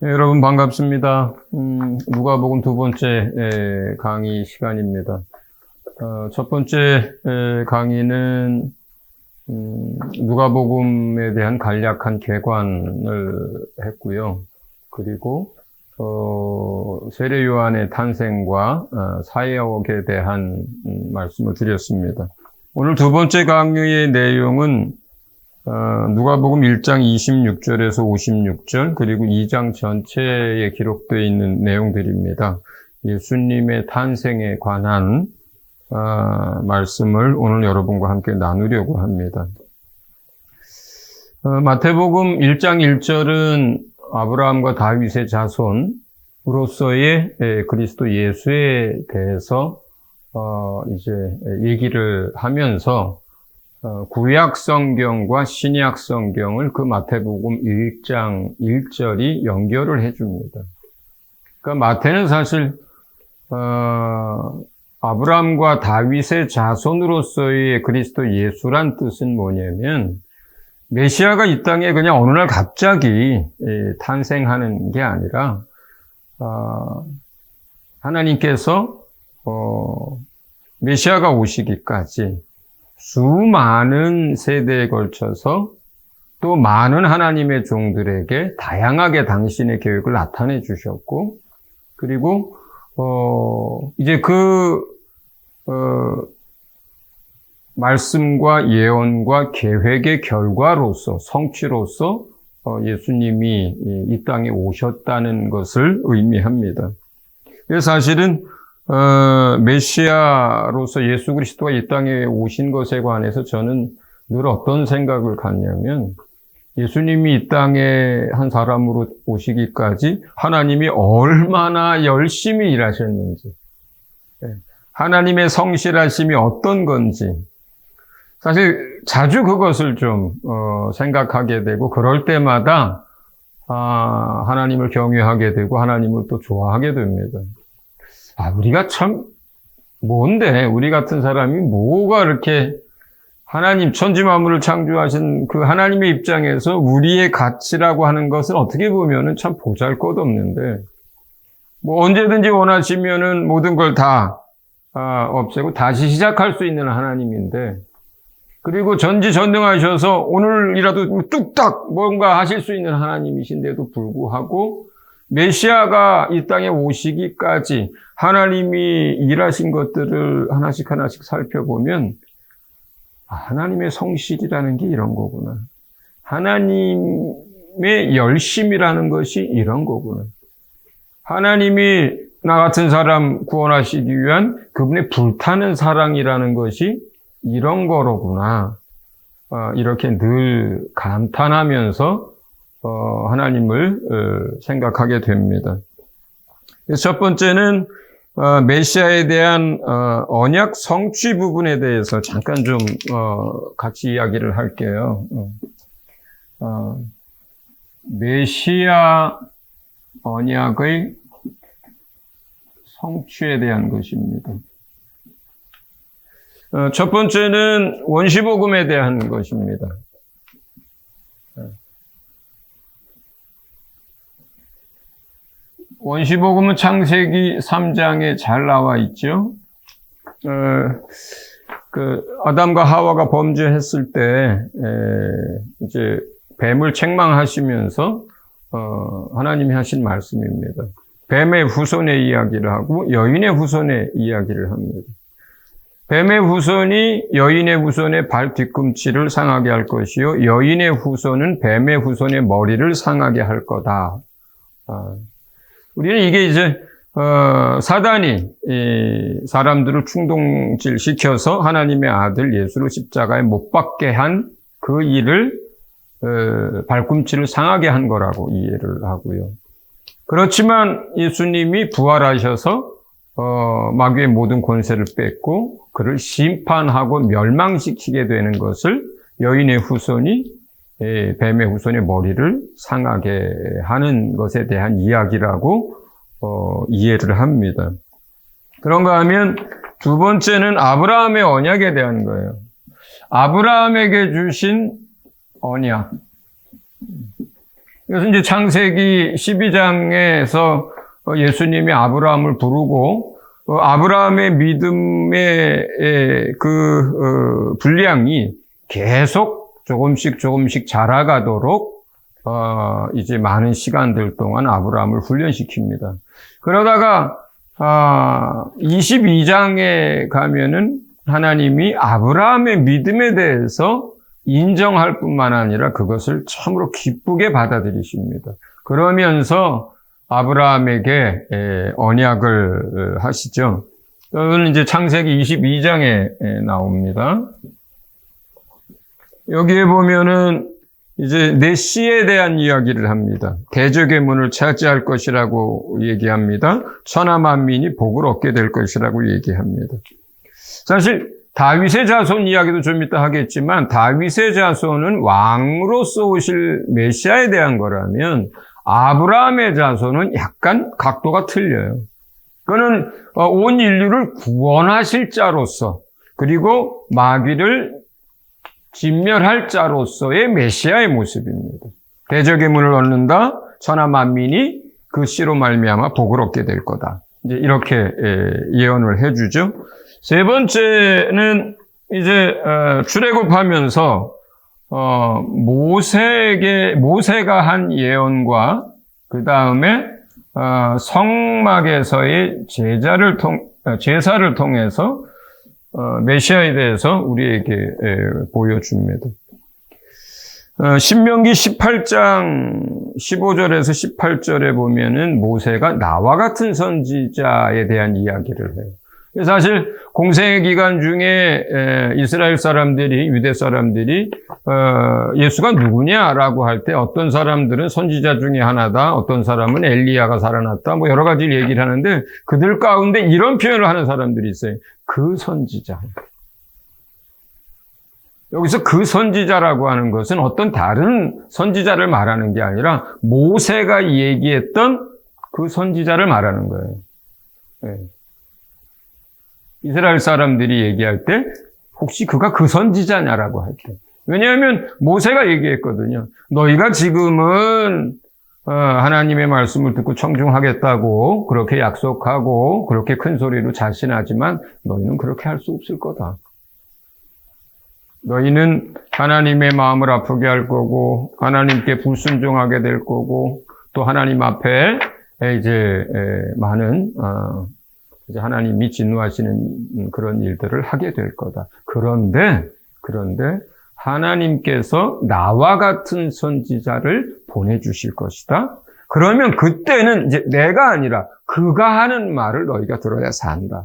네, 여러분 반갑습니다. 누가복음 두 번째 강의 시간입니다. 첫 번째 강의는 누가복음에 대한 간략한 개관을 했고요. 그리고 세례 요한의 탄생과 사역에 대한 말씀을 드렸습니다. 오늘 두 번째 강의의 내용은 누가복음 1장 26절에서 56절 그리고 2장 전체에 기록되어 있는 내용들입니다. 예수님의 탄생에 관한 말씀을 오늘 여러분과 함께 나누려고 합니다. 마태복음 1장 1절은 아브라함과 다윗의 자손으로서의 그리스도 예수에 대해서 이제 얘기를 하면서 구약 성경과 신약 성경을 그 마태복음 1장 1절이 연결을 해줍니다. 그러니까 마태는 사실 아브라함과 다윗의 자손으로서의 그리스도 예수란 뜻은 뭐냐면 메시아가 이 땅에 그냥 어느 날 갑자기 탄생하는 게 아니라 하나님께서 메시아가 오시기까지 수많은 세대에 걸쳐서 또 많은 하나님의 종들에게 다양하게 당신의 계획을 나타내 주셨고, 그리고 이제 말씀과 예언과 계획의 결과로서 성취로서 예수님이 이 땅에 오셨다는 것을 의미합니다. 그래서 사실은 메시아로서 예수 그리스도가 이 땅에 오신 것에 관해서 저는 늘 어떤 생각을 갖냐면 예수님이 이 땅에 한 사람으로 오시기까지 하나님이 얼마나 열심히 일하셨는지, 하나님의 성실하심이 어떤 건지 사실 자주 그것을 좀 생각하게 되고 그럴 때마다 하나님을 경외하게 되고 하나님을 또 좋아하게 됩니다. 우리가 참, 뭔데, 우리 같은 사람이 뭐가 이렇게 하나님, 천지만물을 창조하신 그 하나님의 입장에서 우리의 가치라고 하는 것은 어떻게 보면은 참 보잘것없는데, 언제든지 원하시면은 모든 걸 다 없애고 다시 시작할 수 있는 하나님인데, 그리고 전지전능하셔서 오늘이라도 뚝딱 뭔가 하실 수 있는 하나님이신데도 불구하고, 메시아가 이 땅에 오시기까지 하나님이 일하신 것들을 하나씩 살펴보면 하나님의 성실이라는 게 이런 거구나. 하나님의 열심이라는 것이 이런 거구나. 하나님이 나 같은 사람 구원하시기 위한 그분의 불타는 사랑이라는 것이 이런 거로구나. 이렇게 늘 감탄하면서 하나님을 생각하게 됩니다. 첫 번째는 메시아에 대한 언약 성취 부분에 대해서 잠깐 좀 같이 이야기를 할게요. 메시아 언약의 성취에 대한 것입니다. 첫 번째는 원시복음에 대한 것입니다. 원시복음은 창세기 3장에 잘 나와 있죠. 아담과 하와가 범죄했을 때 이제 뱀을 책망하시면서 하나님이 하신 말씀입니다. 뱀의 후손의 이야기를 하고 여인의 후손의 이야기를 합니다. 뱀의 후손이 여인의 후손의 발 뒤꿈치를 상하게 할 것이요, 여인의 후손은 뱀의 후손의 머리를 상하게 할 거다. 우리는 이게 이제 사단이 사람들을 충동질시켜서 하나님의 아들 예수를 십자가에 못 박게 한 그 일을 발꿈치를 상하게 한 거라고 이해를 하고요. 그렇지만 예수님이 부활하셔서 마귀의 모든 권세를 뺏고 그를 심판하고 멸망시키게 되는 것을 여인의 후손이 뱀의 후손의 머리를 상하게 하는 것에 대한 이야기라고 이해를 합니다. 그런가 하면 두 번째는 아브라함의 언약에 대한 거예요. 아브라함에게 주신 언약. 이것은 이제 창세기 12장에서 예수님이 아브라함을 부르고 아브라함의 믿음의 분량이 계속 조금씩 자라가도록 이제 많은 시간들 동안 아브라함을 훈련시킵니다. 그러다가 22장에 가면은 하나님이 아브라함의 믿음에 대해서 인정할 뿐만 아니라 그것을 참으로 기쁘게 받아들이십니다. 그러면서 아브라함에게 언약을 하시죠. 그건 이제 창세기 22장에 나옵니다. 여기에 보면은 이제 내 씨에 대한 이야기를 합니다. 대적의 문을 차지할 것이라고 얘기합니다. 천하 만민이 복을 얻게 될 것이라고 얘기합니다. 사실 다윗의 자손 이야기도 좀 이따 하겠지만 다윗의 자손은 왕으로서 오실 메시아에 대한 거라면 아브라함의 자손은 약간 각도가 틀려요. 그는 온 인류를 구원하실 자로서 그리고 마귀를 진멸할 자로서의 메시아의 모습입니다. 대적의 문을 얻는다. 천하 만민이 그 씨로 말미암아 복을 얻게 될 거다. 이제 이렇게 예언을 해주죠. 세 번째는 이제 출애굽하면서 모세가 한 예언과 그 다음에 성막에서의 제사를 통해서 메시아에 대해서 우리에게 보여줍니다. 신명기 18장 15절에서 18절에 보면은 모세가 나와 같은 선지자에 대한 이야기를 해요. 사실 공생의 기간 중에 이스라엘 사람들이, 유대 사람들이 예수가 누구냐라고 할 때 어떤 사람들은 선지자 중에 하나다, 어떤 사람은 엘리야가 살아났다, 뭐 여러 가지 얘기를 하는데 그들 가운데 이런 표현을 하는 사람들이 있어요. 그 선지자. 여기서 그 선지자라고 하는 것은 어떤 다른 선지자를 말하는 게 아니라 모세가 얘기했던 그 선지자를 말하는 거예요. 네. 이스라엘 사람들이 얘기할 때 혹시 그가 그 선지자냐라고 할 때. 왜냐하면 모세가 얘기했거든요. 너희가 지금은 하나님의 말씀을 듣고 청중하겠다고 그렇게 약속하고 그렇게 큰 소리로 자신하지만 너희는 그렇게 할 수 없을 거다. 너희는 하나님의 마음을 아프게 할 거고 하나님께 불순종하게 될 거고 또 하나님 앞에 이제 많은 이제 하나님이 진노하시는 그런 일들을 하게 될 거다. 그런데 하나님께서 나와 같은 선지자를 보내주실 것이다. 그러면 그때는 이제 내가 아니라 그가 하는 말을 너희가 들어야 산다.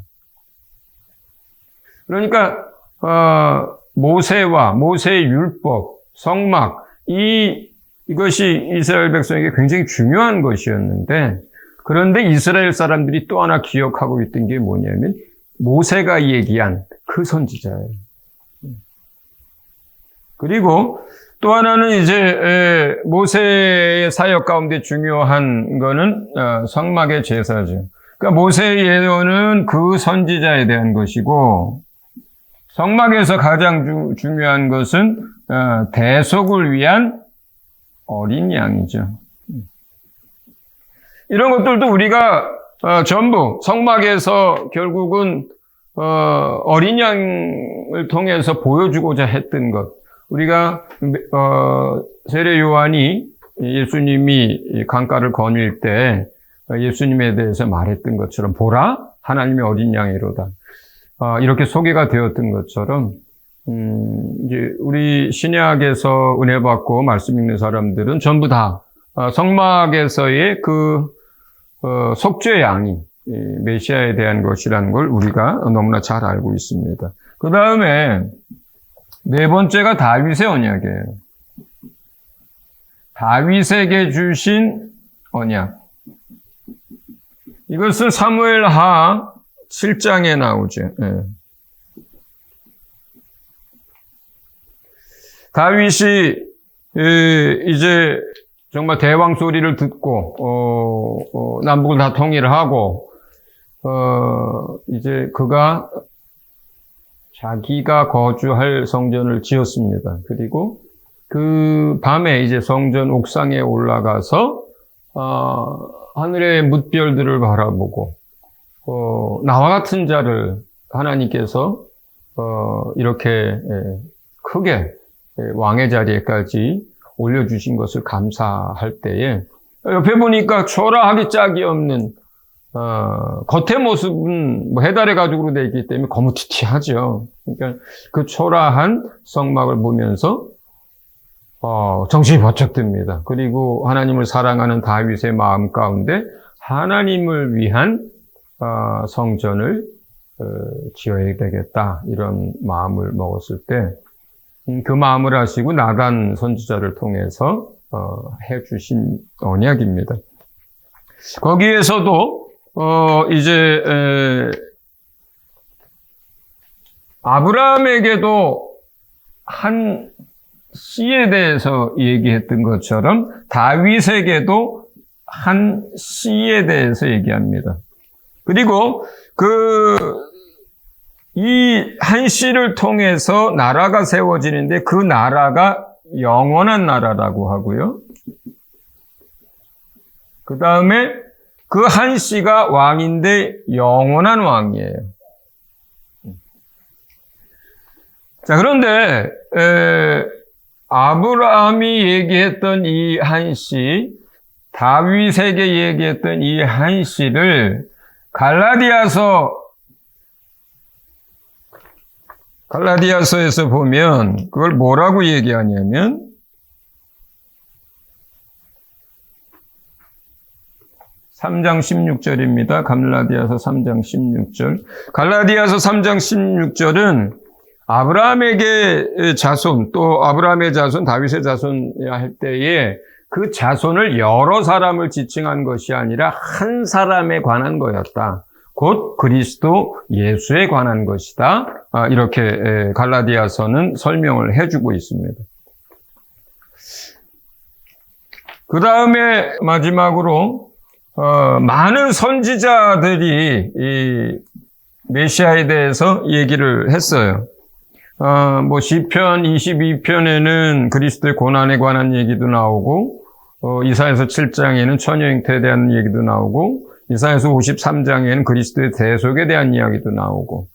그러니까 모세와 모세의 율법, 성막 이것이 이스라엘 백성에게 굉장히 중요한 것이었는데 그런데 이스라엘 사람들이 또 하나 기억하고 있던 게 뭐냐면 모세가 얘기한 그 선지자예요. 그리고 또 하나는 이제 모세의 사역 가운데 중요한 거는 성막의 제사죠. 그러니까 모세의 예언은 그 선지자에 대한 것이고 성막에서 가장 중요한 것은 대속을 위한 어린 양이죠. 이런 것들도 우리가 전부 성막에서 결국은 어린 양을 통해서 보여주고자 했던 것. 우리가 세례 요한이 예수님이 강가를 거닐 때 예수님에 대해서 말했던 것처럼 보라 하나님의 어린 양이로다. 이렇게 소개가 되었던 것처럼 이제 우리 신약에서 은혜 받고 말씀 읽는 사람들은 전부 다 성막에서의 그 속죄 양이 메시아에 대한 것이라는 걸 우리가 너무나 잘 알고 있습니다. 그 다음에 네 번째가 다윗의 언약이에요. 다윗에게 주신 언약. 이것은 사무엘하 7장에 나오죠. 예. 다윗이 이제 정말 대왕 소리를 듣고 남북을 다 통일을 하고 이제 그가 자기가 거주할 성전을 지었습니다. 그리고 그 밤에 이제 성전 옥상에 올라가서 하늘의 뭇별들을 바라보고 나와 같은 자를 하나님께서 이렇게 크게 왕의 자리에까지 올려주신 것을 감사할 때에 옆에 보니까 초라하기 짝이 없는 겉의 모습은 뭐 해달의 가죽으로 되어 있기 때문에 거무튀튀하죠. 그러니까 그 초라한 성막을 보면서 정신이 번쩍 듭니다. 그리고 하나님을 사랑하는 다윗의 마음 가운데 하나님을 위한 성전을 지어야 되겠다, 이런 마음을 먹었을 때 그 마음을 아시고 나단 선지자를 통해서 해주신 언약입니다. 거기에서도 이제 아브라함에게도 한 씨에 대해서 얘기했던 것처럼 다윗에게도 한 씨에 대해서 얘기합니다. 그리고 이 한 씨를 통해서 나라가 세워지는데 그 나라가 영원한 나라라고 하고요. 그 다음에 그 한 씨가 왕인데 영원한 왕이에요. 자, 그런데 아브라함이 얘기했던 이 한 씨, 다윗에게 얘기했던 이 한 씨를 갈라디아서에서 보면 그걸 뭐라고 얘기하냐면 3장 16절입니다. 갈라디아서 3장 16절. 갈라디아서 3장 16절은 아브라함에게 자손, 또 아브라함의 자손, 다윗의 자손이라 할 때에 그 자손을 여러 사람을 지칭한 것이 아니라 한 사람에 관한 거였다. 곧 그리스도 예수에 관한 것이다. 이렇게 갈라디아서는 설명을 해주고 있습니다. 그 다음에 마지막으로 많은 선지자들이 이 메시아에 대해서 얘기를 했어요. 뭐 시편 22편에는 그리스도의 고난에 관한 얘기도 나오고, 이사야서 7장에는 처녀 잉태에 대한 얘기도 나오고, 이사야서 53장에는 그리스도의 대속에 대한 이야기도 나오고,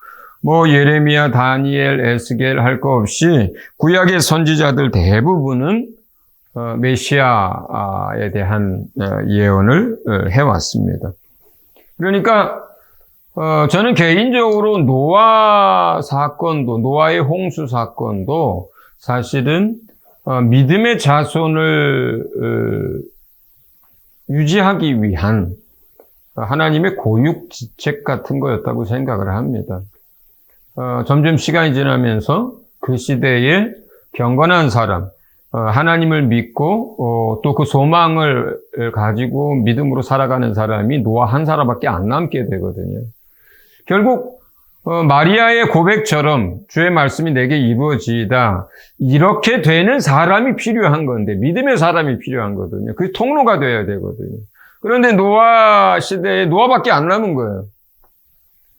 뭐 예레미야, 다니엘, 에스겔 할 거 없이 구약의 선지자들 대부분은 메시아에 대한 예언을 해왔습니다. 그러니까 저는 개인적으로 노아 사건도, 노아의 홍수 사건도 사실은 믿음의 자손을 유지하기 위한 하나님의 고육지책 같은 거였다고 생각을 합니다. 점점 시간이 지나면서 그 시대에 경건한 사람, 하나님을 믿고 또 그 소망을 가지고 믿음으로 살아가는 사람이 노아 한 사람밖에 안 남게 되거든요. 결국 마리아의 고백처럼 주의 말씀이 내게 이루어지이다, 이렇게 되는 사람이 필요한 건데, 믿음의 사람이 필요한 거거든요. 그게 통로가 돼야 되거든요. 그런데 노아 시대에 노아밖에 안 남은 거예요.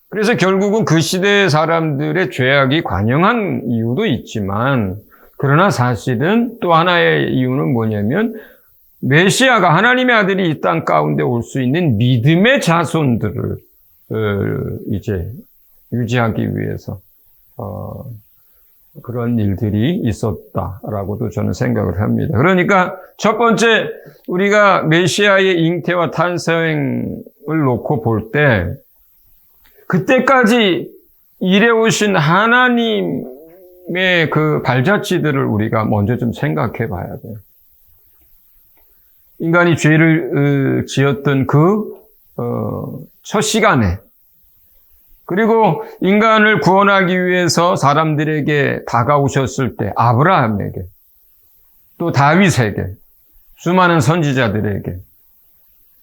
그래서 결국은 그 시대의 사람들의 죄악이 관영한 이유도 있지만, 그러나 사실은 또 하나의 이유는 뭐냐면 메시아가, 하나님의 아들이 이 땅 가운데 올 수 있는 믿음의 자손들을 이제 유지하기 위해서 그런 일들이 있었다라고도 저는 생각을 합니다. 그러니까 첫 번째, 우리가 메시아의 잉태와 탄생을 놓고 볼 때 그때까지 일해오신 하나님의 그 발자취들을 우리가 먼저 좀 생각해 봐야 돼요. 인간이 죄를 지었던 첫 시간에, 그리고 인간을 구원하기 위해서 사람들에게 다가오셨을 때 아브라함에게, 또 다윗에게, 수많은 선지자들에게,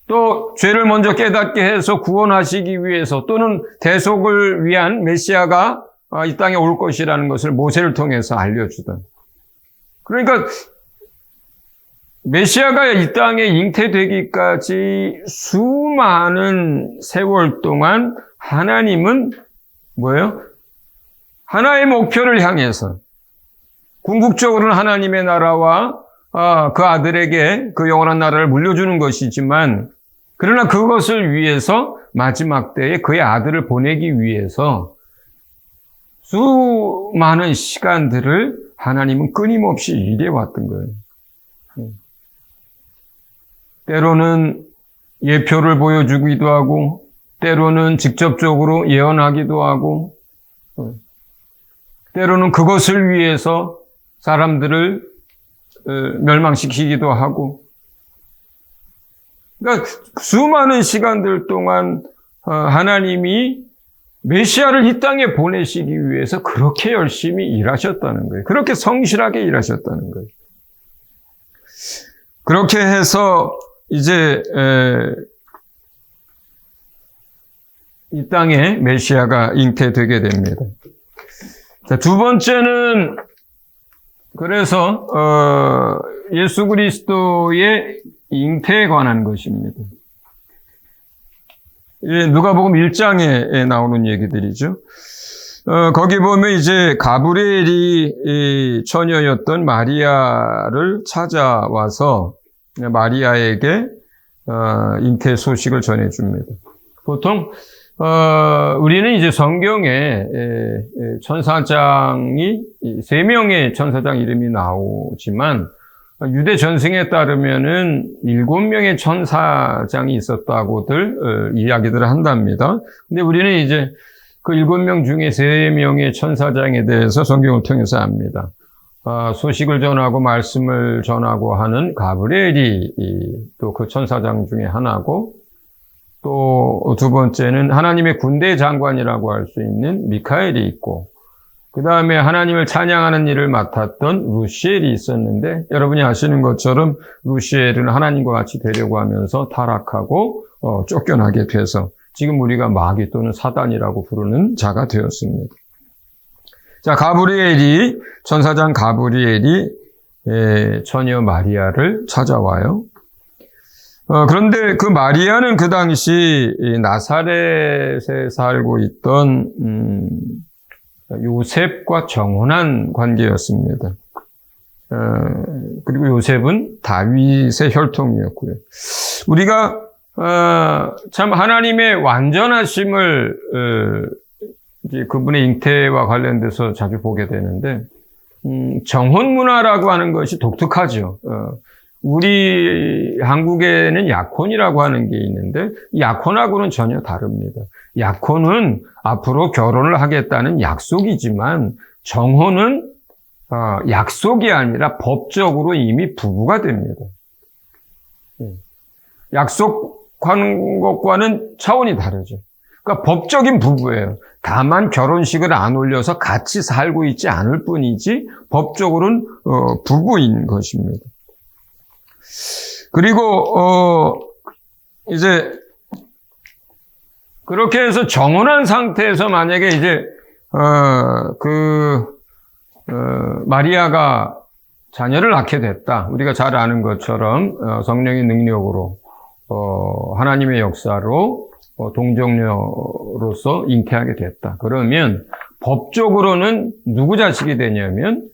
또 죄를 먼저 깨닫게 해서 구원하시기 위해서, 또는 대속을 위한 메시아가 이 땅에 올 것이라는 것을 모세를 통해서 알려주던, 그러니까 메시아가 이 땅에 잉태되기까지 수많은 세월 동안 하나님은 뭐예요? 하나의 목표를 향해서, 궁극적으로는 하나님의 나라와 그 아들에게 그 영원한 나라를 물려주는 것이지만, 그러나 그것을 위해서 마지막 때에 그의 아들을 보내기 위해서 수많은 시간들을 하나님은 끊임없이 일해왔던 거예요. 때로는 예표를 보여주기도 하고, 때로는 직접적으로 예언하기도 하고, 때로는 그것을 위해서 사람들을 멸망시키기도 하고, 그러니까 수많은 시간들 동안 하나님이 메시아를 이 땅에 보내시기 위해서 그렇게 열심히 일하셨다는 거예요. 그렇게 성실하게 일하셨다는 거예요. 그렇게 해서 이제 이 땅에 메시아가 잉태되게 됩니다. 자, 두 번째는 그래서 예수 그리스도의 잉태에 관한 것입니다. 누가복음 1장에 나오는 얘기들이죠. 거기 보면 이제 가브리엘이 처녀였던 마리아를 찾아와서 마리아에게 잉태 소식을 전해줍니다. 보통 우리는 이제 성경에 천사장이 3명의 천사장 이름이 나오지만 유대 전승에 따르면은 7명의 천사장이 있었다고들 이야기들을 한답니다. 근데 우리는 이제 그 7명 중에 3명의 천사장에 대해서 성경을 통해서 압니다. 소식을 전하고 말씀을 전하고 하는 가브리엘이 또 그 천사장 중에 하나고, 또 두 번째는 하나님의 군대 장관이라고 할 수 있는 미카엘이 있고, 그 다음에 하나님을 찬양하는 일을 맡았던 루시엘이 있었는데, 여러분이 아시는 것처럼 루시엘은 하나님과 같이 되려고 하면서 타락하고 쫓겨나게 돼서 지금 우리가 마귀 또는 사단이라고 부르는 자가 되었습니다. 자, 천사장 가브리엘이 처녀 마리아를 찾아와요. 그런데 그 마리아는 그 당시 나사렛에 살고 있던 요셉과 정혼한 관계였습니다. 그리고 요셉은 다윗의 혈통이었고요. 우리가 참 하나님의 완전하심을 이제 그분의 잉태와 관련돼서 자주 보게 되는데, 정혼 문화라고 하는 것이 독특하죠. 우리 한국에는 약혼이라고 하는 게 있는데, 약혼하고는 전혀 다릅니다. 약혼은 앞으로 결혼을 하겠다는 약속이지만, 정혼은 약속이 아니라 법적으로 이미 부부가 됩니다. 약속하는 것과는 차원이 다르죠. 그러니까 법적인 부부예요. 다만 결혼식을 안 올려서 같이 살고 있지 않을 뿐이지 법적으로는 부부인 것입니다. 그리고 이제 그렇게 해서 정혼한 상태에서 만약에 이제 마리아가 자녀를 낳게 됐다. 우리가 잘 아는 것처럼 성령의 능력으로 하나님의 역사로 동정녀로서 잉태하게 됐다. 그러면 법적으로는 누구 자식이 되냐면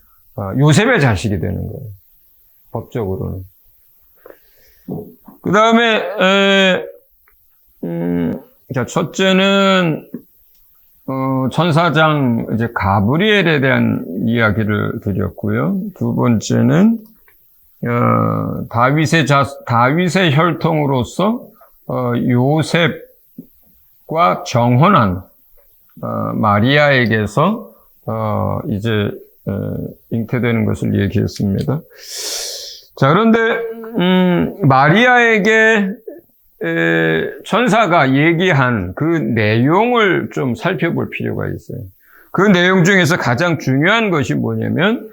요셉의 자식이 되는 거예요. 법적으로는. 그 다음에 자, 첫째는 천사장 이제 가브리엘에 대한 이야기를 드렸고요. 두 번째는 다윗의 혈통으로서 요셉과 정혼한 마리아에게서 이제 잉태되는 것을 얘기했습니다. 자, 그런데 마리아에게 천사가 얘기한 그 내용을 좀 살펴볼 필요가 있어요. 그 내용 중에서 가장 중요한 것이 뭐냐면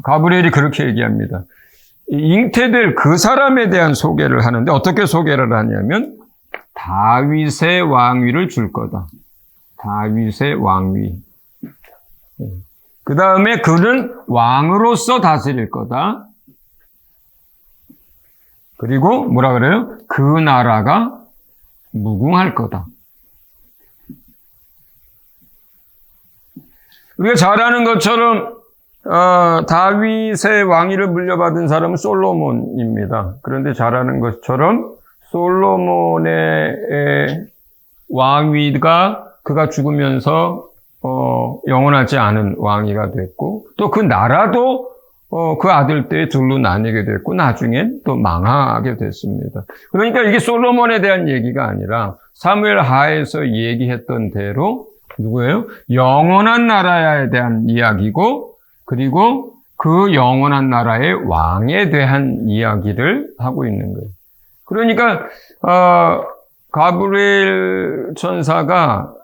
가브리엘이 그렇게 얘기합니다. 잉태될 그 사람에 대한 소개를 하는데 어떻게 소개를 하냐면 다윗의 왕위를 줄 거다. 다윗의 왕위. 그 다음에 그는 왕으로서 다스릴 거다. 그리고 뭐라 그래요? 그 나라가 무궁할 거다. 우리가 잘 아는 것처럼 다윗의 왕위를 물려받은 사람은 솔로몬입니다. 그런데 잘 아는 것처럼 솔로몬의 왕위가 그가 죽으면서 영원하지 않은 왕위가 됐고, 또 그 나라도 그 아들 때에 둘로 나뉘게 됐고, 나중엔 또 망하게 됐습니다. 그러니까 이게 솔로몬에 대한 얘기가 아니라 사무엘 하에서 얘기했던 대로 누구예요? 영원한 나라에 대한 이야기고, 그리고 그 영원한 나라의 왕에 대한 이야기를 하고 있는 거예요. 그러니까 가브리엘 천사가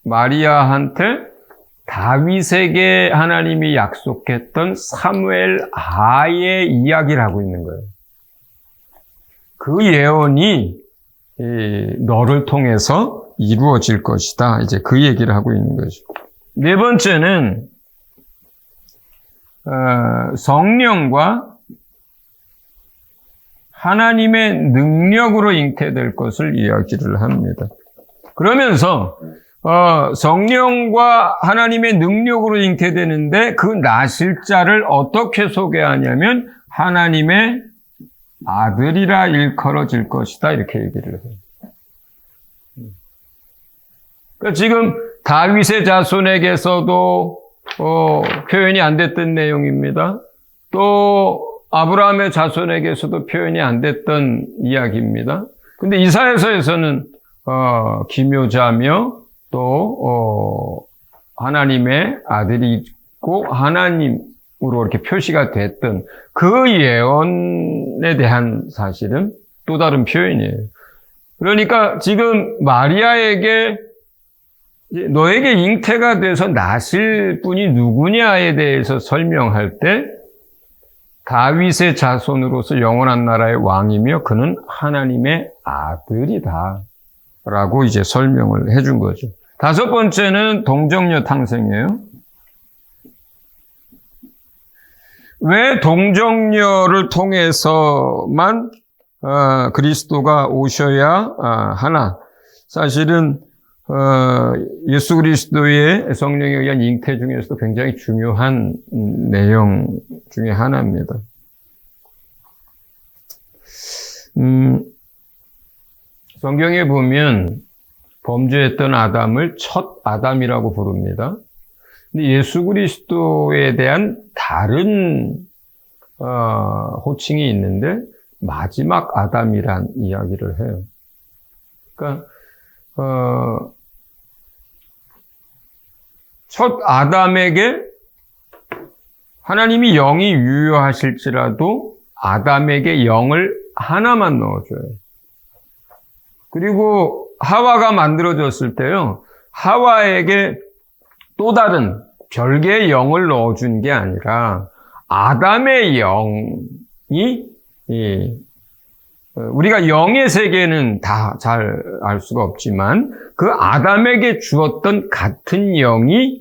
마리아한테 다윗에게 하나님이 약속했던 사무엘 하의 이야기를 하고 있는 거예요. 그 예언이 너를 통해서 이루어질 것이다. 이제 그 얘기를 하고 있는 거죠. 네 번째는 성령과 하나님의 능력으로 잉태될 것을 이야기를 합니다. 그러면서 성령과 하나님의 능력으로 잉태되는데 그 나실자를 어떻게 소개하냐면 하나님의 아들이라 일컬어질 것이다. 이렇게 얘기를 해요. 그러니까 지금 다윗의 자손에게서도 표현이 안 됐던 내용입니다. 또 아브라함의 자손에게서도 표현이 안 됐던 이야기입니다. 근데 이사야서에서는 기묘자며 또 하나님의 아들이 있고 하나님으로 이렇게 표시가 됐던 그 예언에 대한 사실은 또 다른 표현이에요. 그러니까 지금 마리아에게 너에게 잉태가 돼서 나실 분이 누구냐에 대해서 설명할 때 다윗의 자손으로서 영원한 나라의 왕이며 그는 하나님의 아들이다 라고 이제 설명을 해준 거죠. 다섯 번째는 동정녀 탕생이에요. 왜 동정녀를 통해서만 그리스도가 오셔야 하나? 사실은 예수 그리스도의 성령에 의한 잉태 중에서도 굉장히 중요한 내용 중에 하나입니다. 성경에 보면 범죄했던 아담을 첫 아담이라고 부릅니다. 근데 예수 그리스도에 대한 다른 호칭이 있는데 마지막 아담이란 이야기를 해요. 그러니까 첫 아담에게 하나님이 영이 유효하실지라도 아담에게 영을 하나만 넣어줘요. 그리고 하와가 만들어졌을 때요, 하와에게 또 다른 별개의 영을 넣어준 게 아니라 아담의 영이 우리가 영의 세계는 다 잘 알 수가 없지만 그 아담에게 주었던 같은 영이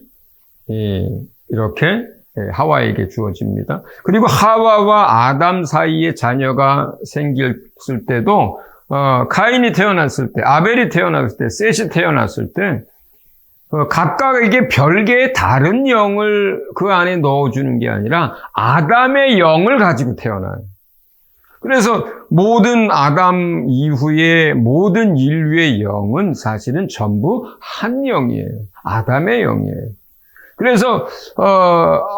이렇게 하와에게 주어집니다. 그리고 하와와 아담 사이에 자녀가 생겼을 때도 카인이 태어났을 때, 아벨이 태어났을 때, 셋이 태어났을 때 각각에게 별개의 다른 영을 그 안에 넣어주는 게 아니라 아담의 영을 가지고 태어나요. 그래서 모든 아담 이후의 모든 인류의 영은 사실은 전부 한 영이에요. 아담의 영이에요. 그래서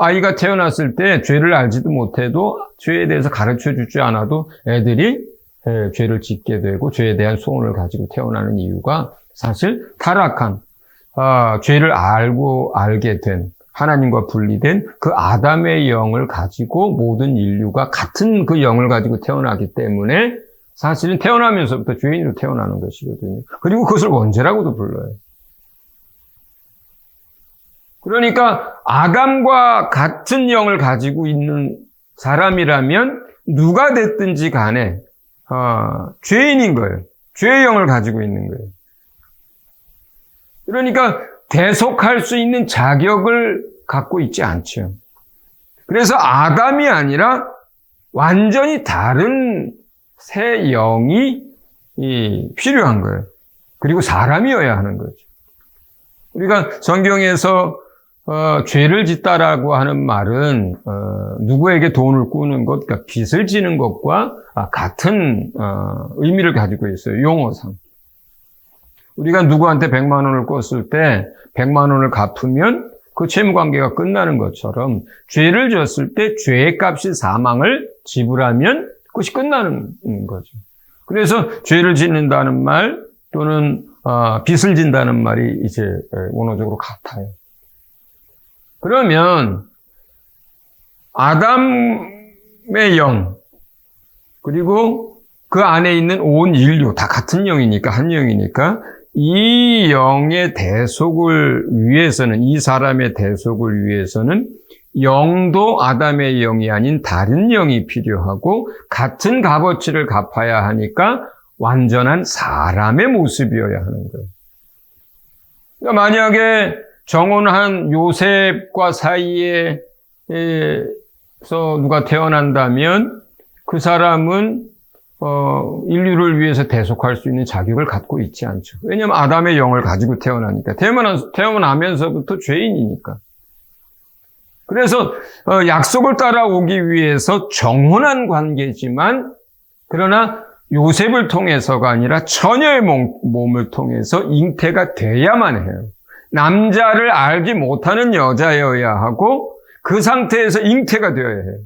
아이가 태어났을 때 죄를 알지도 못해도 죄에 대해서 가르쳐주지 않아도 애들이 죄를 짓게 되고 죄에 대한 소원을 가지고 태어나는 이유가 사실 타락한 죄를 알게 된 하나님과 분리된 그 아담의 영을 가지고 모든 인류가 같은 그 영을 가지고 태어나기 때문에 사실은 태어나면서부터 죄인으로 태어나는 것이거든요. 그리고 그것을 원죄라고도 불러요. 그러니까 아담과 같은 영을 가지고 있는 사람이라면 누가 됐든지 간에 죄인인 거예요. 죄의 영을 가지고 있는 거예요. 그러니까 대속할 수 있는 자격을 갖고 있지 않죠. 그래서 아담이 아니라 완전히 다른 새 영이 필요한 거예요. 그리고 사람이어야 하는 거죠. 우리가 성경에서 죄를 짓다라고 하는 말은 누구에게 돈을 꾸는 것, 그러니까 빚을 지는 것과 같은 의미를 가지고 있어요. 용어상. 우리가 누구한테 100만 원을 꿨을 때 100만 원을 갚으면 그 채무관계가 끝나는 것처럼 죄를 졌을 때 죄의 값이 사망을 지불하면 그것이 끝나는 거죠. 그래서 죄를 짓는다는 말 또는 빚을 진다는 말이 이제 원어적으로 같아요. 그러면 아담의 영 그리고 그 안에 있는 온 인류 다 같은 영이니까 한 영이니까 이 영의 대속을 위해서는 이 사람의 대속을 위해서는 영도 아담의 영이 아닌 다른 영이 필요하고 같은 값어치를 갚아야 하니까 완전한 사람의 모습이어야 하는 거예요. 그러니까 만약에 정혼한 요셉과 사이에서 누가 태어난다면 그 사람은 인류를 위해서 대속할 수 있는 자격을 갖고 있지 않죠. 왜냐하면 아담의 영을 가지고 태어나니까. 태어나면서부터 죄인이니까. 그래서 약속을 따라오기 위해서 정혼한 관계지만 그러나 요셉을 통해서가 아니라 처녀의 몸을 통해서 잉태가 돼야만 해요. 남자를 알지 못하는 여자여야 하고 그 상태에서 잉태가 되어야 해요.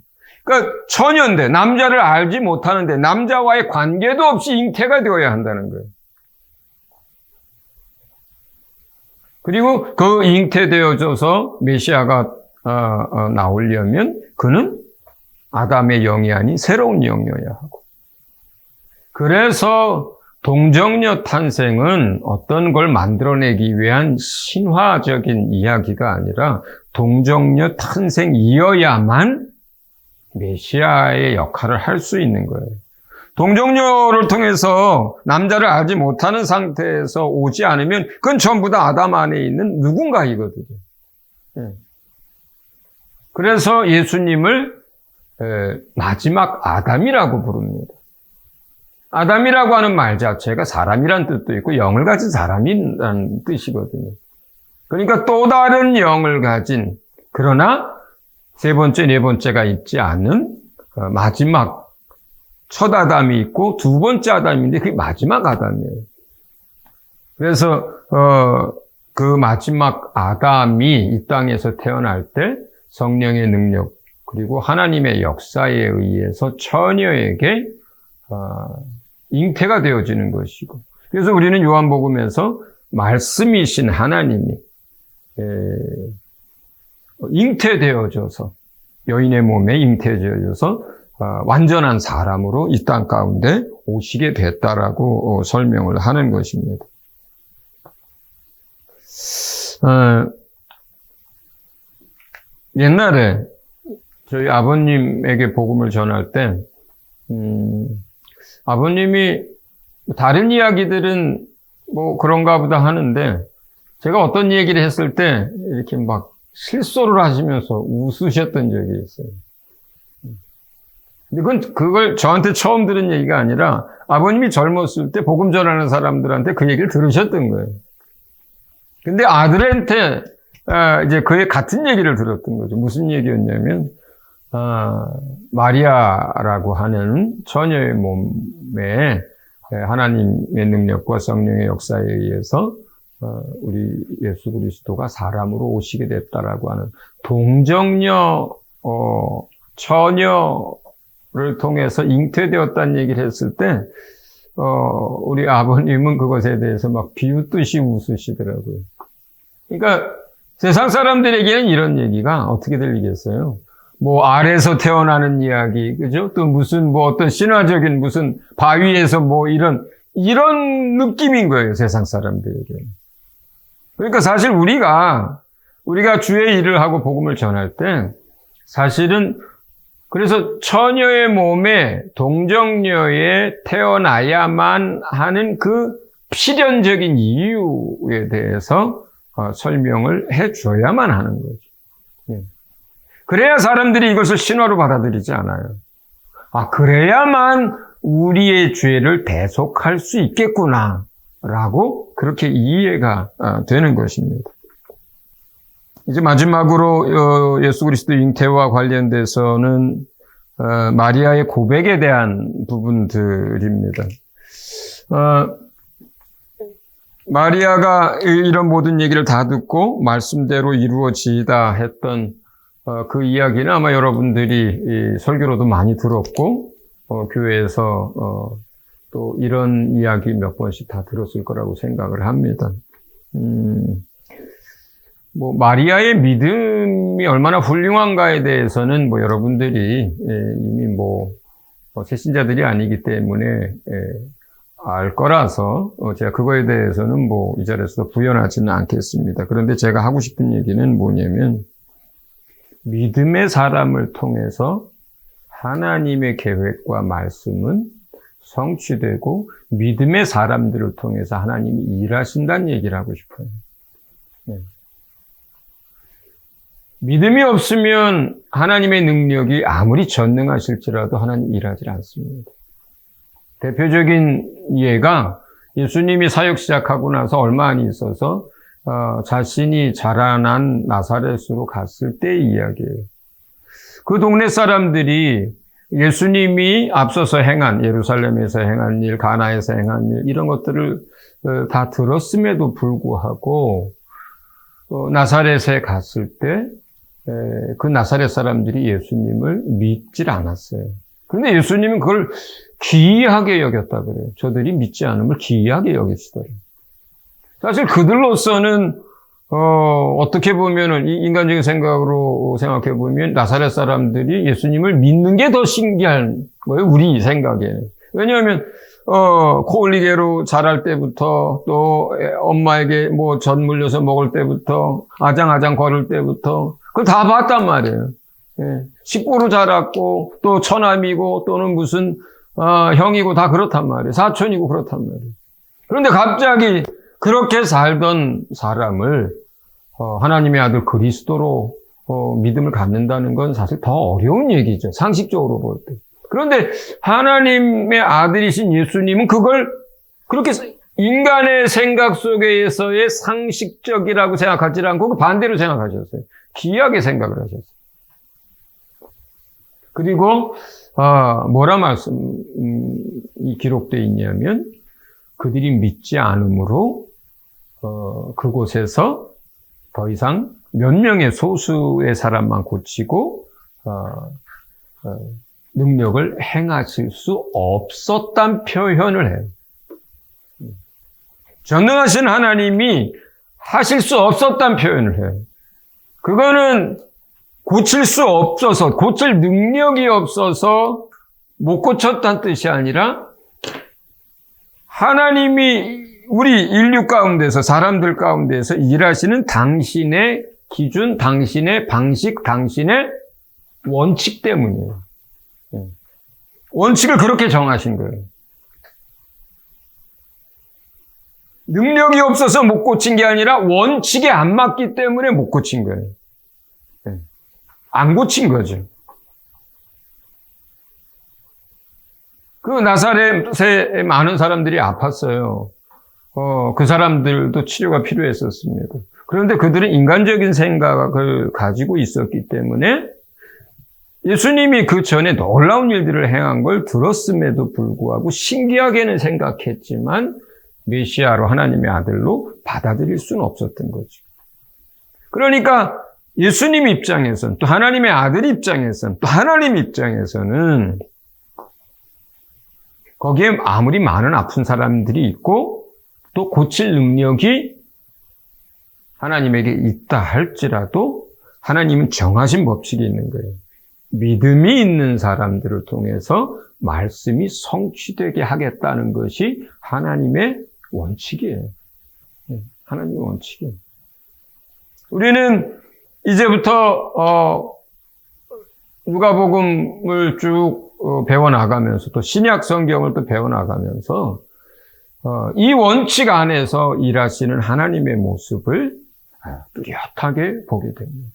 그러니까 처녀인데 남자를 알지 못하는데 남자와의 관계도 없이 잉태가 되어야 한다는 거예요. 그리고 그 잉태되어져서 메시아가 나오려면 그는 아담의 영이 아닌 새로운 영이어야 하고 그래서 동정녀 탄생은 어떤 걸 만들어내기 위한 신화적인 이야기가 아니라 동정녀 탄생이어야만 메시아의 역할을 할 수 있는 거예요. 동정녀를 통해서 남자를 알지 못하는 상태에서 오지 않으면 그건 전부 다 아담 안에 있는 누군가이거든요. 그래서 예수님을 마지막 아담이라고 부릅니다. 아담이라고 하는 말 자체가 사람이란 뜻도 있고 영을 가진 사람이라는 뜻이거든요. 그러니까 또 다른 영을 가진 그러나 세 번째, 네 번째가 있지 않은 마지막 첫 아담이 있고 두 번째 아담인데 그게 마지막 아담이에요. 그래서 그 마지막 아담이 이 땅에서 태어날 때 성령의 능력 그리고 하나님의 역사에 의해서 처녀에게 잉태가 되어지는 것이고 그래서 우리는 요한복음에서 말씀이신 하나님이 잉태되어져서 여인의 몸에 잉태되어져서 완전한 사람으로 이 땅 가운데 오시게 됐다라고 설명을 하는 것입니다. 옛날에 저희 아버님에게 복음을 전할 때 아버님이 다른 이야기들은 뭐 그런가 보다 하는데 제가 어떤 얘기를 했을 때 이렇게 막 실소를 하시면서 웃으셨던 적이 있어요. 근데 그걸 저한테 처음 들은 얘기가 아니라 아버님이 젊었을 때 복음 전하는 사람들한테 그 얘기를 들으셨던 거예요. 근데 아들한테 이제 그의 같은 얘기를 들었던 거죠. 무슨 얘기였냐면 마리아라고 하는 처녀의 몸에 하나님의 능력과 성령의 역사에 의해서 우리 예수 그리스도가 사람으로 오시게 됐다라고 하는 동정녀 처녀를 통해서 잉태되었다는 얘기를 했을 때 우리 아버님은 그것에 대해서 막 비웃듯이 웃으시더라고요. 그러니까 세상 사람들에게는 이런 얘기가 어떻게 들리겠어요? 뭐 알에서 태어나는 이야기, 그죠? 또 무슨 뭐 어떤 신화적인 무슨 바위에서 뭐 이런 느낌인 거예요, 세상 사람들에게. 그러니까 사실 우리가 주의 일을 하고 복음을 전할 때 사실은 그래서 처녀의 몸에 동정녀에 태어나야만 하는 그 필연적인 이유에 대해서 설명을 해줘야만 하는 거죠. 그래야 사람들이 이것을 신화로 받아들이지 않아요. 그래야만 우리의 죄를 대속할 수 있겠구나 라고 그렇게 이해가 되는 것입니다. 이제 마지막으로 예수 그리스도 잉태와 관련돼서는 마리아의 고백에 대한 부분들입니다. 마리아가 이런 모든 얘기를 다 듣고 말씀대로 이루어지다 했던 그 이야기는 아마 여러분들이 설교로도 많이 들었고 교회에서 또 이런 이야기 몇 번씩 다 들었을 거라고 생각을 합니다. 마리아의 믿음이 얼마나 훌륭한가에 대해서는 여러분들이 이미 새신자들이 아니기 때문에 알 거라서 제가 그거에 대해서는 이 자리에서 부연하지는 않겠습니다. 그런데 제가 하고 싶은 얘기는 뭐냐면 믿음의 사람을 통해서 하나님의 계획과 말씀은 성취되고 믿음의 사람들을 통해서 하나님이 일하신다는 얘기를 하고 싶어요. 네. 믿음이 없으면 하나님의 능력이 아무리 전능하실지라도 하나님 일하지 않습니다. 대표적인 예가 예수님이 사역 시작하고 나서 얼마 안 있어서 자신이 자라난 나사렛으로 갔을 때의 이야기예요. 그 동네 사람들이 예수님이 앞서서 행한, 예루살렘에서 행한 일, 가나에서 행한 일, 이런 것들을 다 들었음에도 불구하고 나사렛에 갔을 때 그 나사렛 사람들이 예수님을 믿질 않았어요. 그런데 예수님은 그걸 기이하게 여겼다 그래요. 저들이 믿지 않음을 기이하게 여기시더래요. 사실 그들로서는 어떻게 보면은 이 인간적인 생각으로 생각해 보면 나사렛 사람들이 예수님을 믿는 게 더 신기한 거예요. 우리 생각에. 왜냐하면 코 올리게로 자랄 때부터 또 엄마에게 젖 물려서 먹을 때부터 아장아장 걸을 때부터 그걸 다 봤단 말이에요. 식구로 자랐고 또 처남이고 또는 무슨 형이고 다 그렇단 말이에요. 사촌이고 그렇단 말이에요. 그런데 갑자기 그렇게 살던 사람을 하나님의 아들 그리스도로 믿음을 갖는다는 건 사실 더 어려운 얘기죠. 상식적으로 볼 때. 그런데 하나님의 아들이신 예수님은 그걸 그렇게 인간의 생각 속에서의 상식적이라고 생각하지 않고 반대로 생각하셨어요. 기이하게 생각을 하셨어요. 그리고 뭐라 말씀이 기록되어 있냐면 그들이 믿지 않으므로 그곳에서 더 이상 몇 명의 소수의 사람만 고치고 능력을 행하실 수 없었단 표현을 해요. 전능하신 하나님이 하실 수 없었단 표현을 해요. 그거는 고칠 수 없어서, 고칠 능력이 없어서 못 고쳤다는 뜻이 아니라 하나님이 우리 인류 가운데서, 사람들 가운데서 일하시는 당신의 기준, 당신의 방식, 당신의 원칙 때문이에요. 원칙을 그렇게 정하신 거예요. 능력이 없어서 못 고친 게 아니라 원칙에 안 맞기 때문에 못 고친 거예요. 안 고친 거죠. 그 나사렛에 많은 사람들이 아팠어요. 그 사람들도 치료가 필요했었습니다. 그런데 그들은 인간적인 생각을 가지고 있었기 때문에 예수님이 그 전에 놀라운 일들을 행한 걸 들었음에도 불구하고 신기하게는 생각했지만 메시아로 하나님의 아들로 받아들일 수는 없었던 거죠. 그러니까 예수님 입장에서는 또 하나님의 아들 입장에서는 또 하나님 입장에서는 거기에 아무리 많은 아픈 사람들이 있고 또 고칠 능력이 하나님에게 있다 할지라도 하나님은 정하신 법칙이 있는 거예요. 믿음이 있는 사람들을 통해서 말씀이 성취되게 하겠다는 것이 하나님의 원칙이에요. 하나님의 원칙이에요. 우리는 이제부터 누가복음을 쭉 배워나가면서 또 신약 성경을 또 배워나가면서 이 원칙 안에서 일하시는 하나님의 모습을 뚜렷하게 보게 됩니다.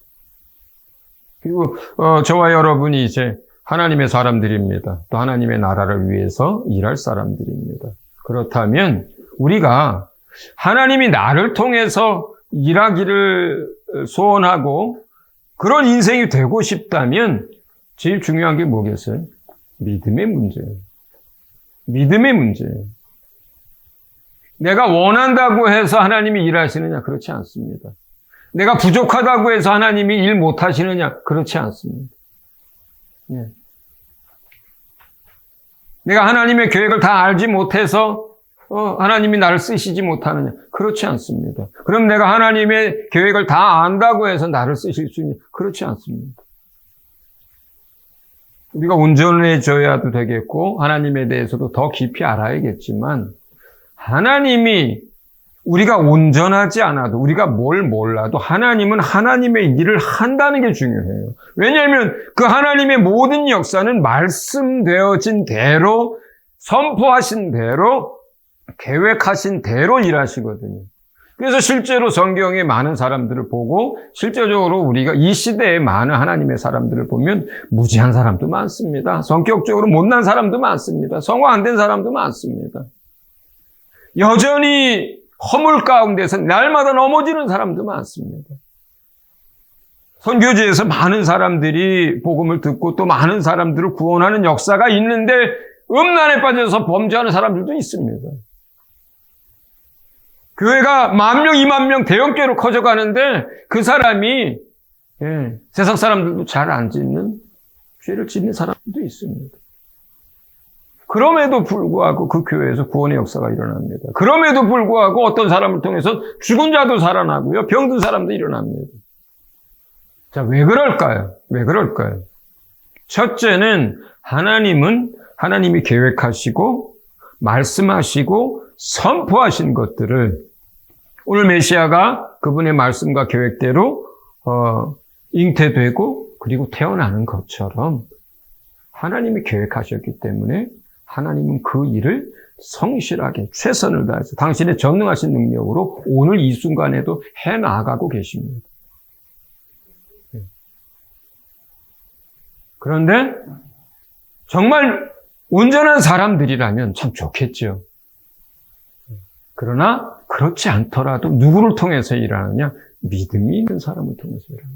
그리고 저와 여러분이 이제 하나님의 사람들입니다. 또 하나님의 나라를 위해서 일할 사람들입니다. 그렇다면 우리가 하나님이 나를 통해서 일하기를 소원하고 그런 인생이 되고 싶다면 제일 중요한 게 뭐겠어요? 믿음의 문제예요. 믿음의 문제예요. 내가 원한다고 해서 하나님이 일하시느냐? 그렇지 않습니다. 내가 부족하다고 해서 하나님이 일 못하시느냐? 그렇지 않습니다. 네. 내가 하나님의 계획을 다 알지 못해서 하나님이 나를 쓰시지 못하느냐? 그렇지 않습니다. 그럼 내가 하나님의 계획을 다 안다고 해서 나를 쓰실 수 있느냐? 그렇지 않습니다. 우리가 온전해져야도 되겠고 하나님에 대해서도 더 깊이 알아야겠지만 하나님이 우리가 온전하지 않아도 우리가 뭘 몰라도 하나님은 하나님의 일을 한다는 게 중요해요. 왜냐하면 그 하나님의 모든 역사는 말씀되어진 대로 선포하신 대로 계획하신 대로 일하시거든요. 그래서 실제로 성경에 많은 사람들을 보고 실제적으로 우리가 이 시대에 많은 하나님의 사람들을 보면 무지한 사람도 많습니다. 성격적으로 못난 사람도 많습니다. 성화 안 된 사람도 많습니다. 여전히 허물 가운데서 날마다 넘어지는 사람도 많습니다. 선교지에서 많은 사람들이 복음을 듣고 또 많은 사람들을 구원하는 역사가 있는데 음란에 빠져서 범죄하는 사람들도 있습니다. 교회가 10,000명, 20,000명 대형교회로 커져가는데 그 사람이 세상 사람들도 잘 안 짓는 죄를 짓는 사람도 있습니다. 그럼에도 불구하고 그 교회에서 구원의 역사가 일어납니다. 그럼에도 불구하고 어떤 사람을 통해서 죽은 자도 살아나고요. 병든 사람도 일어납니다. 자, 왜 그럴까요? 왜 그럴까요? 첫째는 하나님이 계획하시고 말씀하시고 선포하신 것들을 오늘 메시아가 그분의 말씀과 계획대로 잉태되고 그리고 태어나는 것처럼 하나님이 계획하셨기 때문에 하나님은 그 일을 성실하게 최선을 다해서 당신의 전능하신 능력으로 오늘 이 순간에도 해나가고 계십니다. 그런데 정말 온전한 사람들이라면 참 좋겠죠. 그러나 그렇지 않더라도 누구를 통해서 일하느냐? 믿음이 있는 사람을 통해서 일합니다.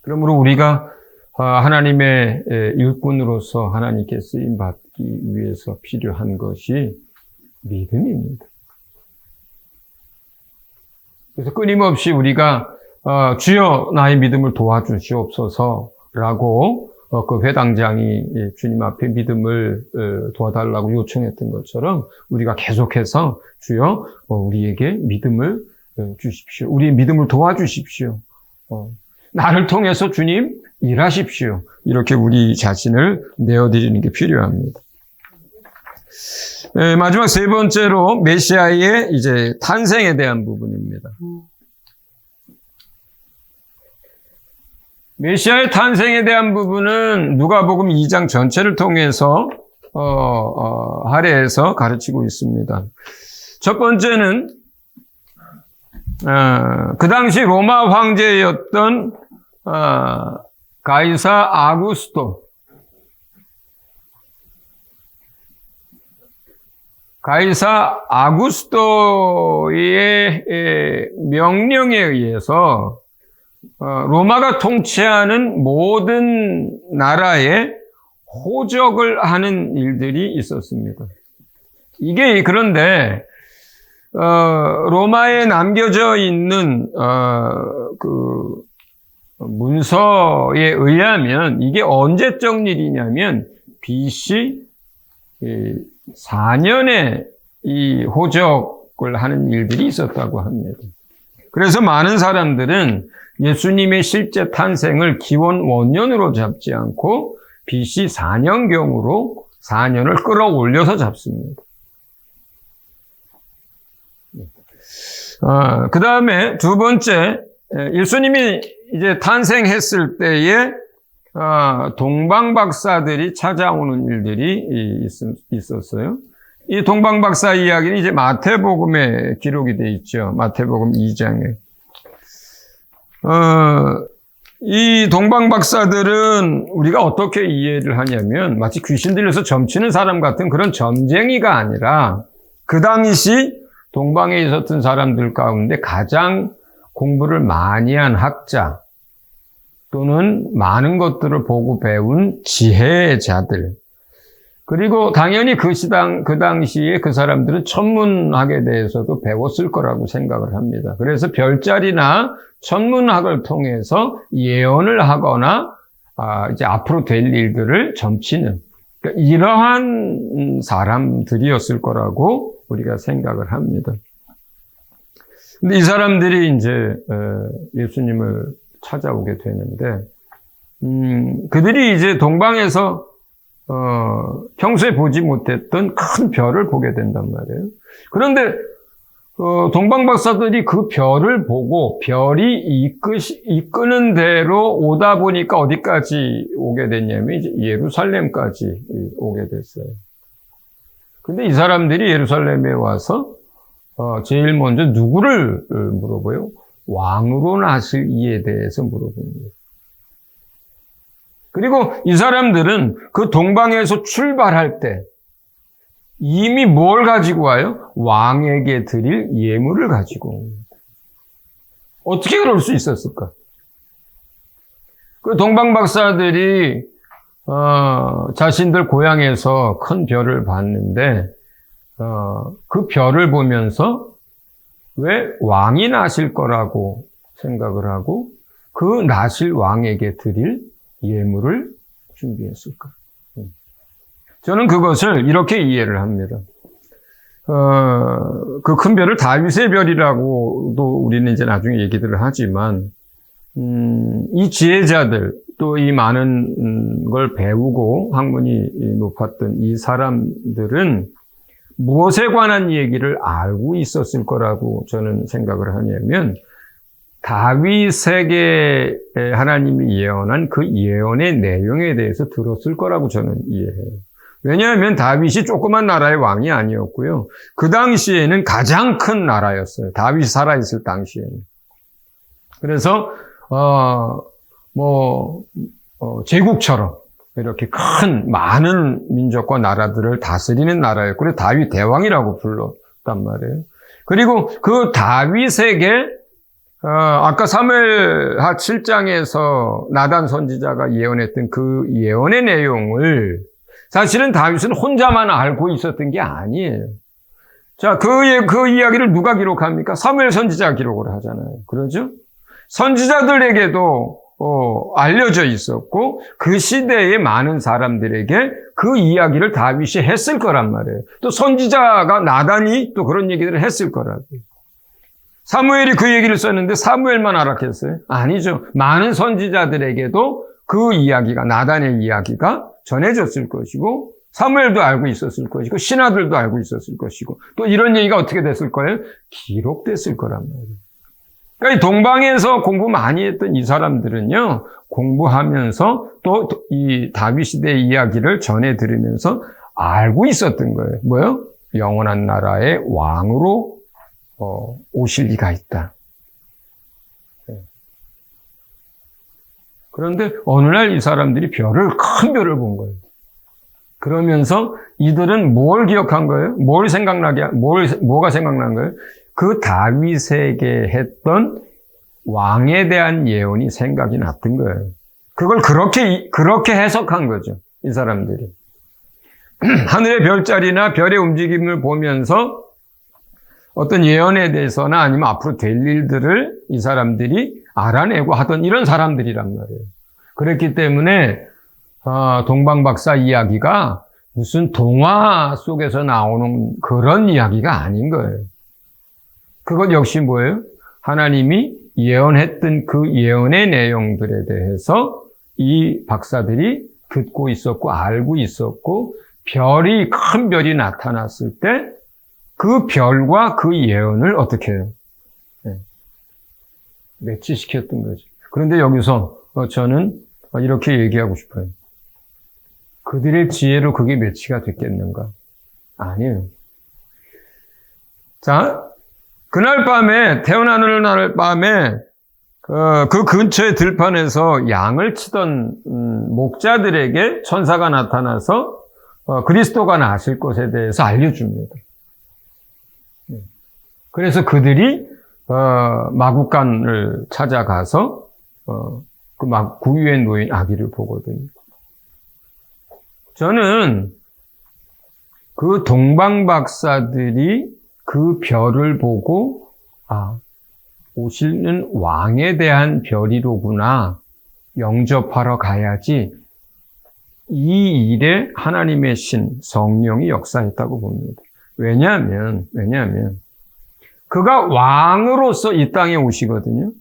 그러므로 우리가 하나님의 일꾼으로서 하나님께 쓰임받기 위해서 필요한 것이 믿음입니다. 그래서 끊임없이 우리가 주여 나의 믿음을 도와주시옵소서라고 그 회당장이 주님 앞에 믿음을 도와달라고 요청했던 것처럼 우리가 계속해서 주여 우리에게 믿음을 주십시오. 우리의 믿음을 도와주십시오. 나를 통해서 주님 일하십시오. 이렇게 우리 자신을 내어드리는 게 필요합니다. 마지막 세 번째로 메시아의 이제 탄생에 대한 부분입니다. 메시아의 탄생에 대한 부분은 누가복음 2장 전체를 통해서 할애해서 가르치고 있습니다. 첫 번째는 그 당시 로마 황제였던 가이사 아구스토. 가이사 아구스토의 명령에 의해서 로마가 통치하는 모든 나라에 호적을 하는 일들이 있었습니다. 이게 그런데 로마에 남겨져 있는 그 문서에 의하면 이게 언제적 일이냐면 BC 4년에 이 호적을 하는 일들이 있었다고 합니다. 그래서 많은 사람들은 예수님의 실제 탄생을 기원 원년으로 잡지 않고 BC 4년경으로 4년을 끌어올려서 잡습니다. 그 다음에 두 번째, 예수님이 이제 탄생했을 때에 동방박사들이 찾아오는 일들이 있었어요. 이 동방박사 이야기는 이제 마태복음에 기록이 되어 있죠. 마태복음 2장에. 이 동방박사들은 우리가 어떻게 이해를 하냐면 마치 귀신 들려서 점치는 사람 같은 그런 점쟁이가 아니라 그 당시 동방에 있었던 사람들 가운데 가장 공부를 많이 한 학자 또는 많은 것들을 보고 배운 지혜자들, 그리고 당연히 그 당시에 그 사람들은 천문학에 대해서도 배웠을 거라고 생각을 합니다. 그래서 별자리나 천문학을 통해서 예언을 하거나 이제 앞으로 될 일들을 점치는, 그러니까 이러한 사람들이었을 거라고 우리가 생각을 합니다. 근데 이 사람들이 이제 예수님을 찾아오게 되는데, 그들이 이제 동방에서 평소에 보지 못했던 큰 별을 보게 된단 말이에요. 그런데 동방 박사들이 그 별을 보고 별이 이끄는 대로 오다 보니까 어디까지 오게 됐냐면 이제 예루살렘까지 오게 됐어요. 근데 이 사람들이 예루살렘에 와서 제일 먼저 누구를 물어봐요? 왕으로 나실 이에 대해서 물어봅니다. 그리고 이 사람들은 그 동방에서 출발할 때 이미 뭘 가지고 와요? 왕에게 드릴 예물을 가지고. 어떻게 그럴 수 있었을까? 그 동방 박사들이 자신들 고향에서 큰 별을 봤는데 그 별을 보면서 왜 왕이 나실 거라고 생각을 하고 그 나실 왕에게 드릴 예물을 준비했을까? 저는 그것을 이렇게 이해를 합니다. 그 큰 별을 다윗의 별이라고도 우리는 이제 나중에 얘기들을 하지만, 이 지혜자들, 또 이 많은 걸 배우고 학문이 높았던 이 사람들은 무엇에 관한 얘기를 알고 있었을 거라고 저는 생각을 하냐면, 다윗에게 하나님이 예언한 그 예언의 내용에 대해서 들었을 거라고 저는 이해해요. 왜냐하면 다윗이 조그만 나라의 왕이 아니었고요. 그 당시에는 가장 큰 나라였어요. 다윗이 살아있을 당시에는. 그래서 제국처럼 이렇게 큰 많은 민족과 나라들을 다스리는 나라였고, 그래서 다윗 대왕이라고 불렀단 말이에요. 그리고 그 다윗에게 아까 사무엘하 7장에서 나단 선지자가 예언했던 그 예언의 내용을 사실은 다윗은 혼자만 알고 있었던 게 아니에요. 자, 그 이야기를 누가 기록합니까? 사무엘 선지자가 기록을 하잖아요. 그러죠? 선지자들에게도 알려져 있었고 그 시대의 많은 사람들에게 그 이야기를 다윗이 했을 거란 말이에요. 또 선지자가 나단이 또 그런 얘기들을 했을 거라고요. 사무엘이 그 얘기를 썼는데 사무엘만 알았겠어요? 아니죠. 많은 선지자들에게도 그 이야기가, 나단의 이야기가 전해졌을 것이고, 사무엘도 알고 있었을 것이고, 신하들도 알고 있었을 것이고, 또 이런 얘기가 어떻게 됐을 거예요? 기록됐을 거란 말이에요. 그러니까 이 동방에서 공부 많이 했던 이 사람들은요, 공부하면서 또 이 다윗 시대의 이야기를 전해 들으면서 알고 있었던 거예요. 뭐요? 영원한 나라의 왕으로 오실 리가 있다. 그런데 어느 날 이 사람들이 큰 별을 본 거예요. 그러면서 이들은 뭘 기억한 거예요? 뭐가 생각난 거예요? 그 다윗에게 했던 왕에 대한 예언이 생각이 났던 거예요. 그걸 그렇게 해석한 거죠. 이 사람들이. 하늘의 별자리나 별의 움직임을 보면서 어떤 예언에 대해서나 아니면 앞으로 될 일들을 이 사람들이 알아내고 하던 이런 사람들이란 말이에요. 그렇기 때문에 동방박사 이야기가 무슨 동화 속에서 나오는 그런 이야기가 아닌 거예요. 그것 역시 뭐예요? 하나님이 예언했던 그 예언의 내용들에 대해서 이 박사들이 듣고 있었고 알고 있었고, 큰 별이 나타났을 때 그 별과 그 예언을 어떻게 해요? 매치시켰던 거죠. 그런데 여기서 저는 이렇게 얘기하고 싶어요. 그들의 지혜로 그게 매치가 됐겠는가? 아니에요. 자, 그날 밤에, 태어나는 날 밤에 그 근처의 들판에서 양을 치던 목자들에게 천사가 나타나서 그리스도가 나실 것에 대해서 알려줍니다. 그래서 그들이 마구간을 찾아가서 그 구유에 놓인 아기를 보거든요. 저는 그 동방박사들이 그 별을 보고 오시는 왕에 대한 별이로구나, 영접하러 가야지, 이 일에 하나님의 신 성령이 역사했다고 봅니다. 왜냐하면 그가 왕으로서 이 땅에 오시거든요.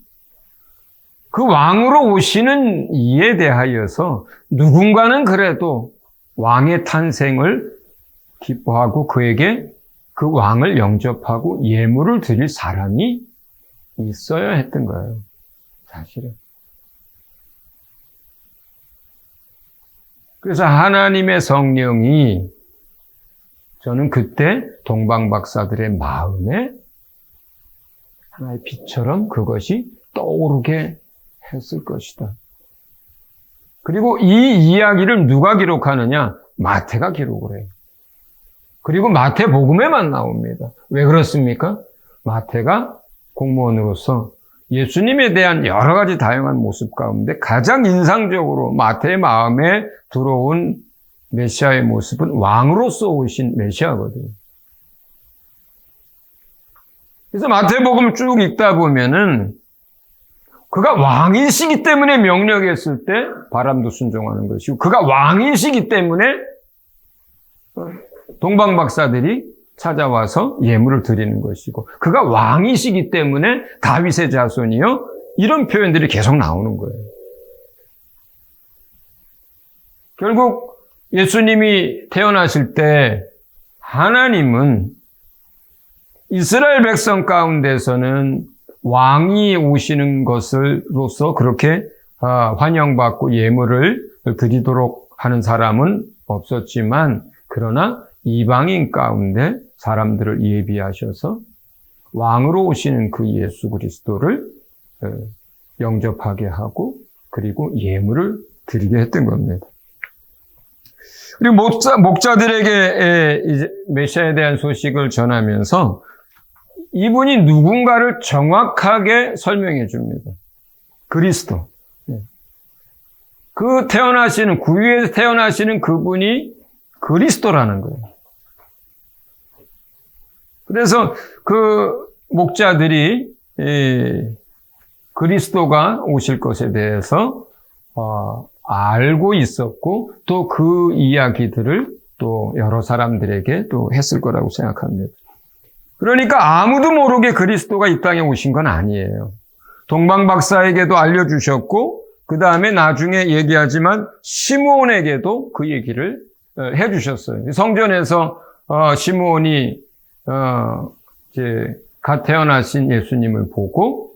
그 왕으로 오시는 이에 대하여서 누군가는 그래도 왕의 탄생을 기뻐하고 그에게 그 왕을 영접하고 예물을 드릴 사람이 있어야 했던 거예요, 사실은. 그래서 하나님의 성령이 저는 그때 동방박사들의 마음에 하나의 빛처럼 그것이 떠오르게 했을 것이다. 그리고 이 이야기를 누가 기록하느냐? 마태가 기록을 해요. 그리고 마태복음에만 나옵니다. 왜 그렇습니까? 마태가 공무원으로서 예수님에 대한 여러 가지 다양한 모습 가운데 가장 인상적으로 마태의 마음에 들어온 메시아의 모습은 왕으로서 오신 메시아거든요. 그래서 마태복음 쭉 읽다 보면은 그가 왕이시기 때문에 명령했을 때 바람도 순종하는 것이고, 그가 왕이시기 때문에 동방박사들이 찾아와서 예물을 드리는 것이고, 그가 왕이시기 때문에 다윗의 자손이요, 이런 표현들이 계속 나오는 거예요. 결국 예수님이 태어나실 때 하나님은 이스라엘 백성 가운데서는 왕이 오시는 것으로서 그렇게 환영받고 예물을 드리도록 하는 사람은 없었지만, 그러나 이방인 가운데 사람들을 예비하셔서 왕으로 오시는 그 예수 그리스도를 영접하게 하고, 그리고 예물을 드리게 했던 겁니다. 그리고 목자들에게 이제 메시아에 대한 소식을 전하면서 이분이 누군가를 정확하게 설명해 줍니다. 그리스도. 그 구유에서 태어나시는 그분이 그리스도라는 거예요. 그래서 그 목자들이 그리스도가 오실 것에 대해서 알고 있었고, 또 그 이야기들을 또 여러 사람들에게 또 했을 거라고 생각합니다. 그러니까 아무도 모르게 그리스도가 이 땅에 오신 건 아니에요. 동방박사에게도 알려주셨고, 그 다음에 나중에 얘기하지만 시므온에게도 그 얘기를 해주셨어요. 성전에서 시므온이 이제 갓 태어나신 예수님을 보고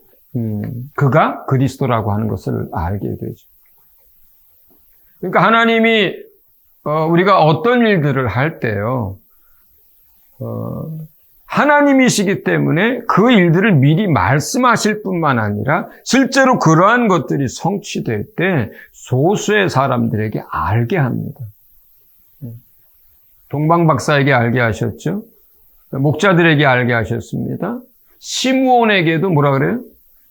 그가 그리스도라고 하는 것을 알게 되죠. 그러니까 하나님이 우리가 어떤 일들을 할 때요, 하나님이시기 때문에 그 일들을 미리 말씀하실 뿐만 아니라 실제로 그러한 것들이 성취될 때 소수의 사람들에게 알게 합니다. 동방박사에게 알게 하셨죠. 목자들에게 알게 하셨습니다. 시므온에게도 뭐라 그래요?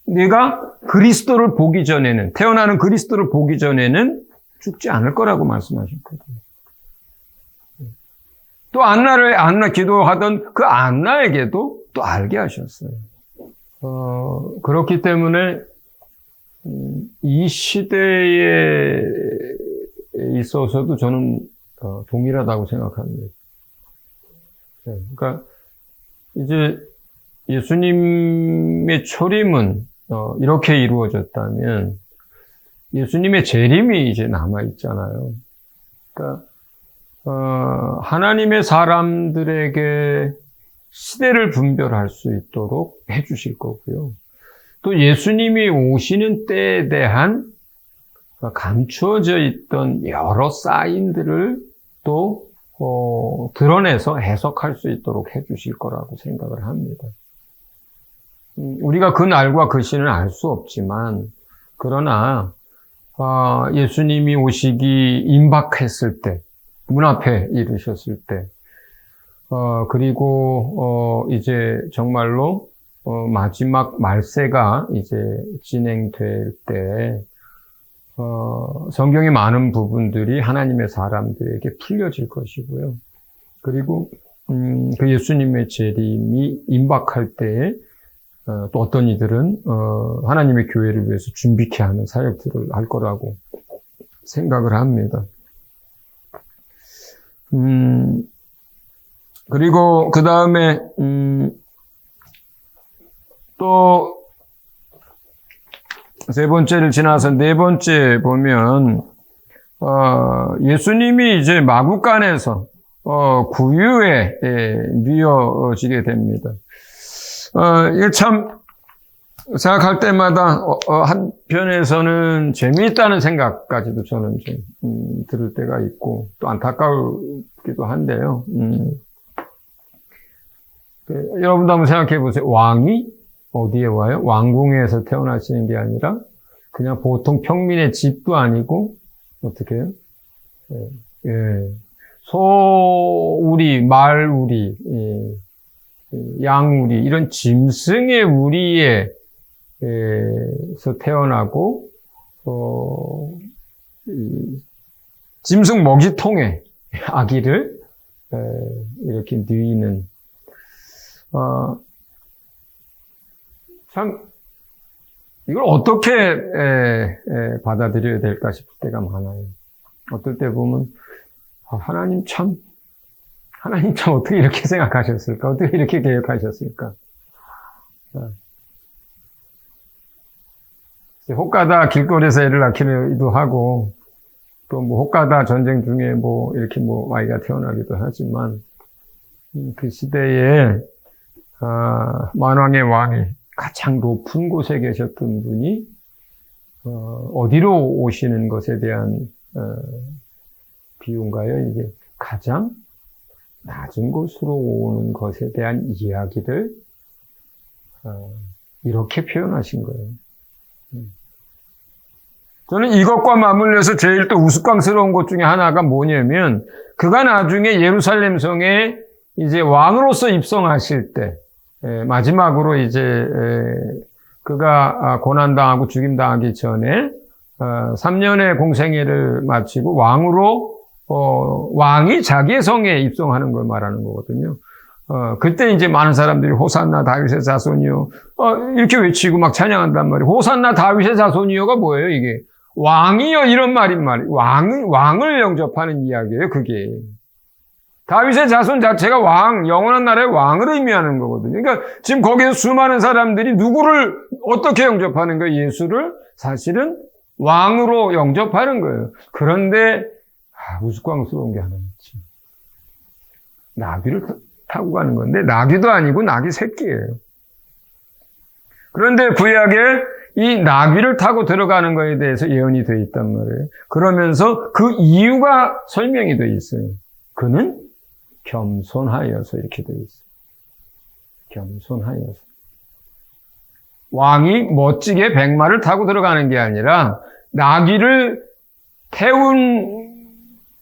네가 그리스도를 보기 전에는, 태어나는 그리스도를 보기 전에는 죽지 않을 거라고 말씀하셨거든요. 또 안나 기도하던 그 안나에게도 또 알게 하셨어요. 그렇기 때문에 이 시대에 있어서도 저는 동일하다고 생각합니다. 그러니까 이제 예수님의 초림은 이렇게 이루어졌다면 예수님의 재림이 이제 남아 있잖아요. 그러니까 하나님의 사람들에게 시대를 분별할 수 있도록 해주실 거고요. 또 예수님이 오시는 때에 대한 감추어져 있던 여러 사인들을 또 드러내서 해석할 수 있도록 해주실 거라고 생각을 합니다. 우리가 그 날과 그 시는 알 수 없지만, 그러나 예수님이 오시기 임박했을 때, 문 앞에 이르셨을 때 그리고 이제 정말로 마지막 말세가 이제 진행될 때 성경의 많은 부분들이 하나님의 사람들에게 풀려질 것이고요. 그리고 그 예수님의 재림이 임박할 때에 또 어떤 이들은 하나님의 교회를 위해서 준비케 하는 사역들을 할 거라고 생각을 합니다. 그리고 그 다음에 또 세 번째를 지나서 네 번째 보면 예수님이 이제 마구간에서 구유에 뉘어지게 됩니다. 이게 참 생각할 때마다 한편에서는 재미있다는 생각까지도 저는 좀 들을 때가 있고 또 안타까우기도 한데요. 여러분도 한번 생각해 보세요. 왕이 어디에 와요? 왕궁에서 태어나시는 게 아니라 그냥 보통 평민의 집도 아니고 어떻게 해요? 소우리, 말우리, 양우리 이런 짐승의 우리에서 태어나고 짐승 먹이통에 아기를 이렇게 누이는 참 이걸 어떻게 받아들여야 될까 싶을 때가 많아요. 어떨 때 보면 하나님 참 어떻게 이렇게 생각하셨을까? 어떻게 이렇게 계획하셨을까? 혹가다 길거리에서 애를 낳기도 하고 또 뭐 혹가다 전쟁 중에 뭐 이렇게 뭐 아이가 태어나기도 하지만 그 시대에 만왕의 왕이 가장 높은 곳에 계셨던 분이 어디로 오시는 것에 대한 비유인가요? 이게 가장 낮은 곳으로 오는 것에 대한 이야기를 이렇게 표현하신 거예요. 저는 이것과 맞물려서 제일 또 우스꽝스러운 것 중에 하나가 뭐냐면 그가 나중에 예루살렘 성에 이제 왕으로서 입성하실 때 마지막으로 이제 그가 고난당하고 죽임당하기 전에 3년의 공생애를 마치고 왕이 자기의 성에 입성하는 걸 말하는 거거든요. 그때 이제 많은 사람들이 호산나 다윗의 자손이요 이렇게 외치고 막 찬양한단 말이에요. 호산나 다윗의 자손이요가 뭐예요? 이게 왕이요 이런 말인 말이에요. 왕을 영접하는 이야기예요. 그게 다윗의 자손 자체가 영원한 나라의 왕을 의미하는 거거든요. 그러니까 지금 거기에 수많은 사람들이 누구를 어떻게 영접하는 거예요? 예수를 사실은 왕으로 영접하는 거예요. 그런데 우스꽝스러운 게 하나 있지. 나귀를 타고 가는 건데 나귀도 아니고 나귀 새끼예요. 그런데 구약에 이 나귀를 타고 들어가는 거에 대해서 예언이 되어 있단 말이에요. 그러면서 그 이유가 설명이 되어 있어요. 그는 겸손하여서 이렇게 되어 있어요. 겸손하여서. 왕이 멋지게 백마를 타고 들어가는 게 아니라 나귀를 태운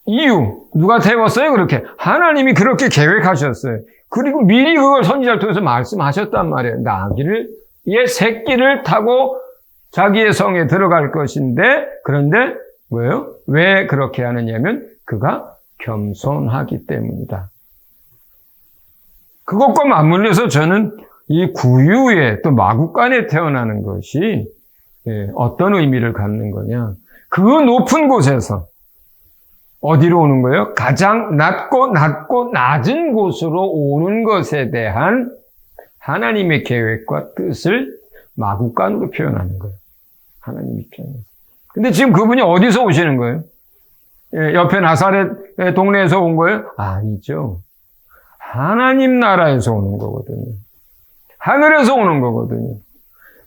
이유, 누가 태웠어요? 그렇게. 하나님이 그렇게 계획하셨어요. 그리고 미리 그걸 선지자를 통해서 말씀하셨단 말이에요. 얘 새끼를 타고 자기의 성에 들어갈 것인데, 그런데 뭐예요? 왜 그렇게 하느냐면 그가 겸손하기 때문이다. 그것과 맞물려서 저는 이 구유에 또 마구간에 태어나는 것이 어떤 의미를 갖는 거냐. 그 높은 곳에서 어디로 오는 거예요? 가장 낮고 낮은 곳으로 오는 것에 대한 하나님의 계획과 뜻을 마구간으로 표현하는 거예요. 하나님 입장에서. 근데 지금 그분이 어디서 오시는 거예요? 옆에 나사렛 동네에서 온 거예요? 아니죠. 하나님 나라에서 오는 거거든요. 하늘에서 오는 거거든요.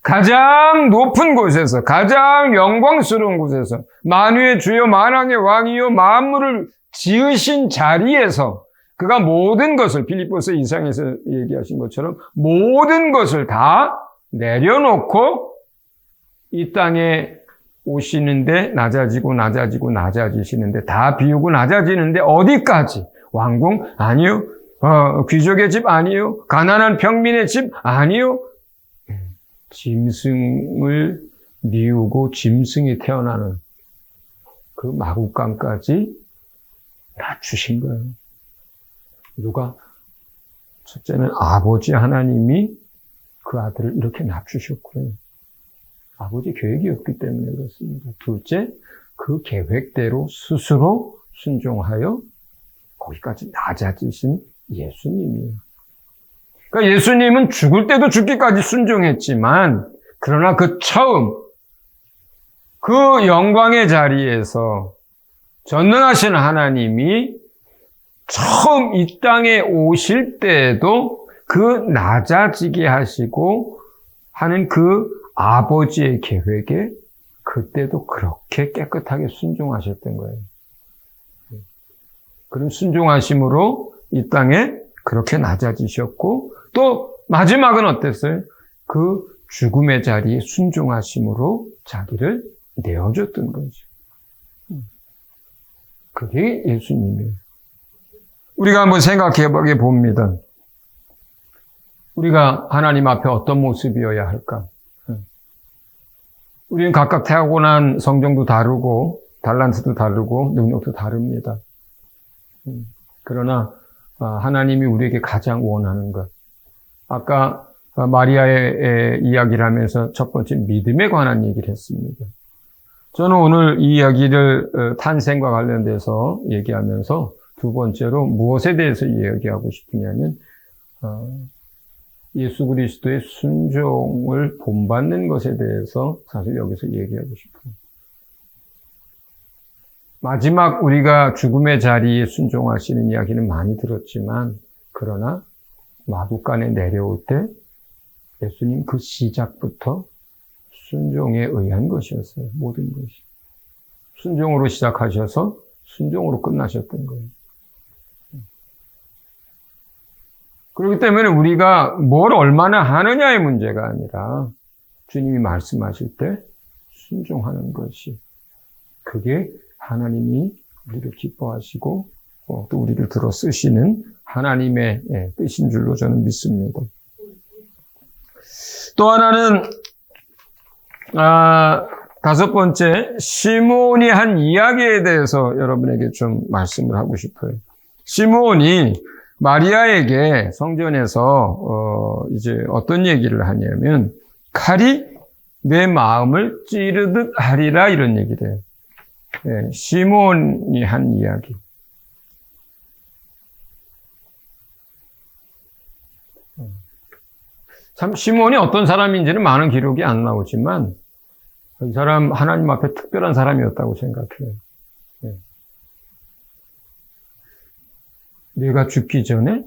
가장 높은 곳에서, 가장 영광스러운 곳에서, 만유의 주여 만왕의 왕이요 만물을 지으신 자리에서 그가 모든 것을 빌립보서 2장에서 얘기하신 것처럼 모든 것을 다 내려놓고 이 땅에 오시는데 낮아지시는데 다 비우고 낮아지는데 어디까지? 왕궁? 아니요. 귀족의 집 아니요? 가난한 평민의 집 아니요? 짐승을 미우고 짐승이 태어나는 그 마구간까지 낮추신 거예요. 누가? 첫째는 아버지 하나님이 그 아들을 이렇게 낮추셨고요. 아버지 계획이었기 때문에 그렇습니다. 둘째, 그 계획대로 스스로 순종하여 거기까지 낮아지신 예수님이에요. 그러니까 예수님은 죽을 때도 죽기까지 순종했지만, 그러나 그 처음, 그 영광의 자리에서 전능하신 하나님이 처음 이 땅에 오실 때에도 그 낮아지게 하시고 하는 그 아버지의 계획에 그때도 그렇게 깨끗하게 순종하셨던 거예요. 그런 순종하심으로 이 땅에 그렇게 낮아지셨고, 또 마지막은 어땠어요? 그 죽음의 자리에 순종하심으로 자기를 내어줬던 거죠. 그게 예수님이에요. 우리가 한번 생각해 보게 봅니다. 우리가 하나님 앞에 어떤 모습이어야 할까? 우리는 각각 타고난 성정도 다르고 달란트도 다르고 능력도 다릅니다. 그러나 하나님이 우리에게 가장 원하는 것, 아까 마리아의 이야기를 하면서 첫 번째 믿음에 관한 얘기를 했습니다. 저는 오늘 이 이야기를 탄생과 관련돼서 얘기하면서 두 번째로 무엇에 대해서 이야기하고 싶으냐면 예수 그리스도의 순종을 본받는 것에 대해서 사실 여기서 얘기하고 싶어요. 마지막 우리가 죽음의 자리에 순종하시는 이야기는 많이 들었지만, 그러나 마구간에 내려올 때 예수님 그 시작부터 순종에 의한 것이었어요. 모든 것이. 순종으로 시작하셔서 순종으로 끝나셨던 거예요. 그렇기 때문에 우리가 뭘 얼마나 하느냐의 문제가 아니라 주님이 말씀하실 때 순종하는 것이, 그게 하나님이 우리를 기뻐하시고 또 우리를 들어 쓰시는 하나님의 뜻인 줄로 저는 믿습니다. 또 하나는 다섯 번째, 시므온이 한 이야기에 대해서 여러분에게 좀 말씀을 하고 싶어요. 시므온이 마리아에게 성전에서 이제 어떤 얘기를 하냐면, 칼이 내 마음을 찌르듯 하리라, 이런 얘기를 해요. 네, 시므온이 한 이야기. 참 시므온이 어떤 사람인지는 많은 기록이 안 나오지만 이 사람 하나님 앞에 특별한 사람이었다고 생각해요. 네. 내가 죽기 전에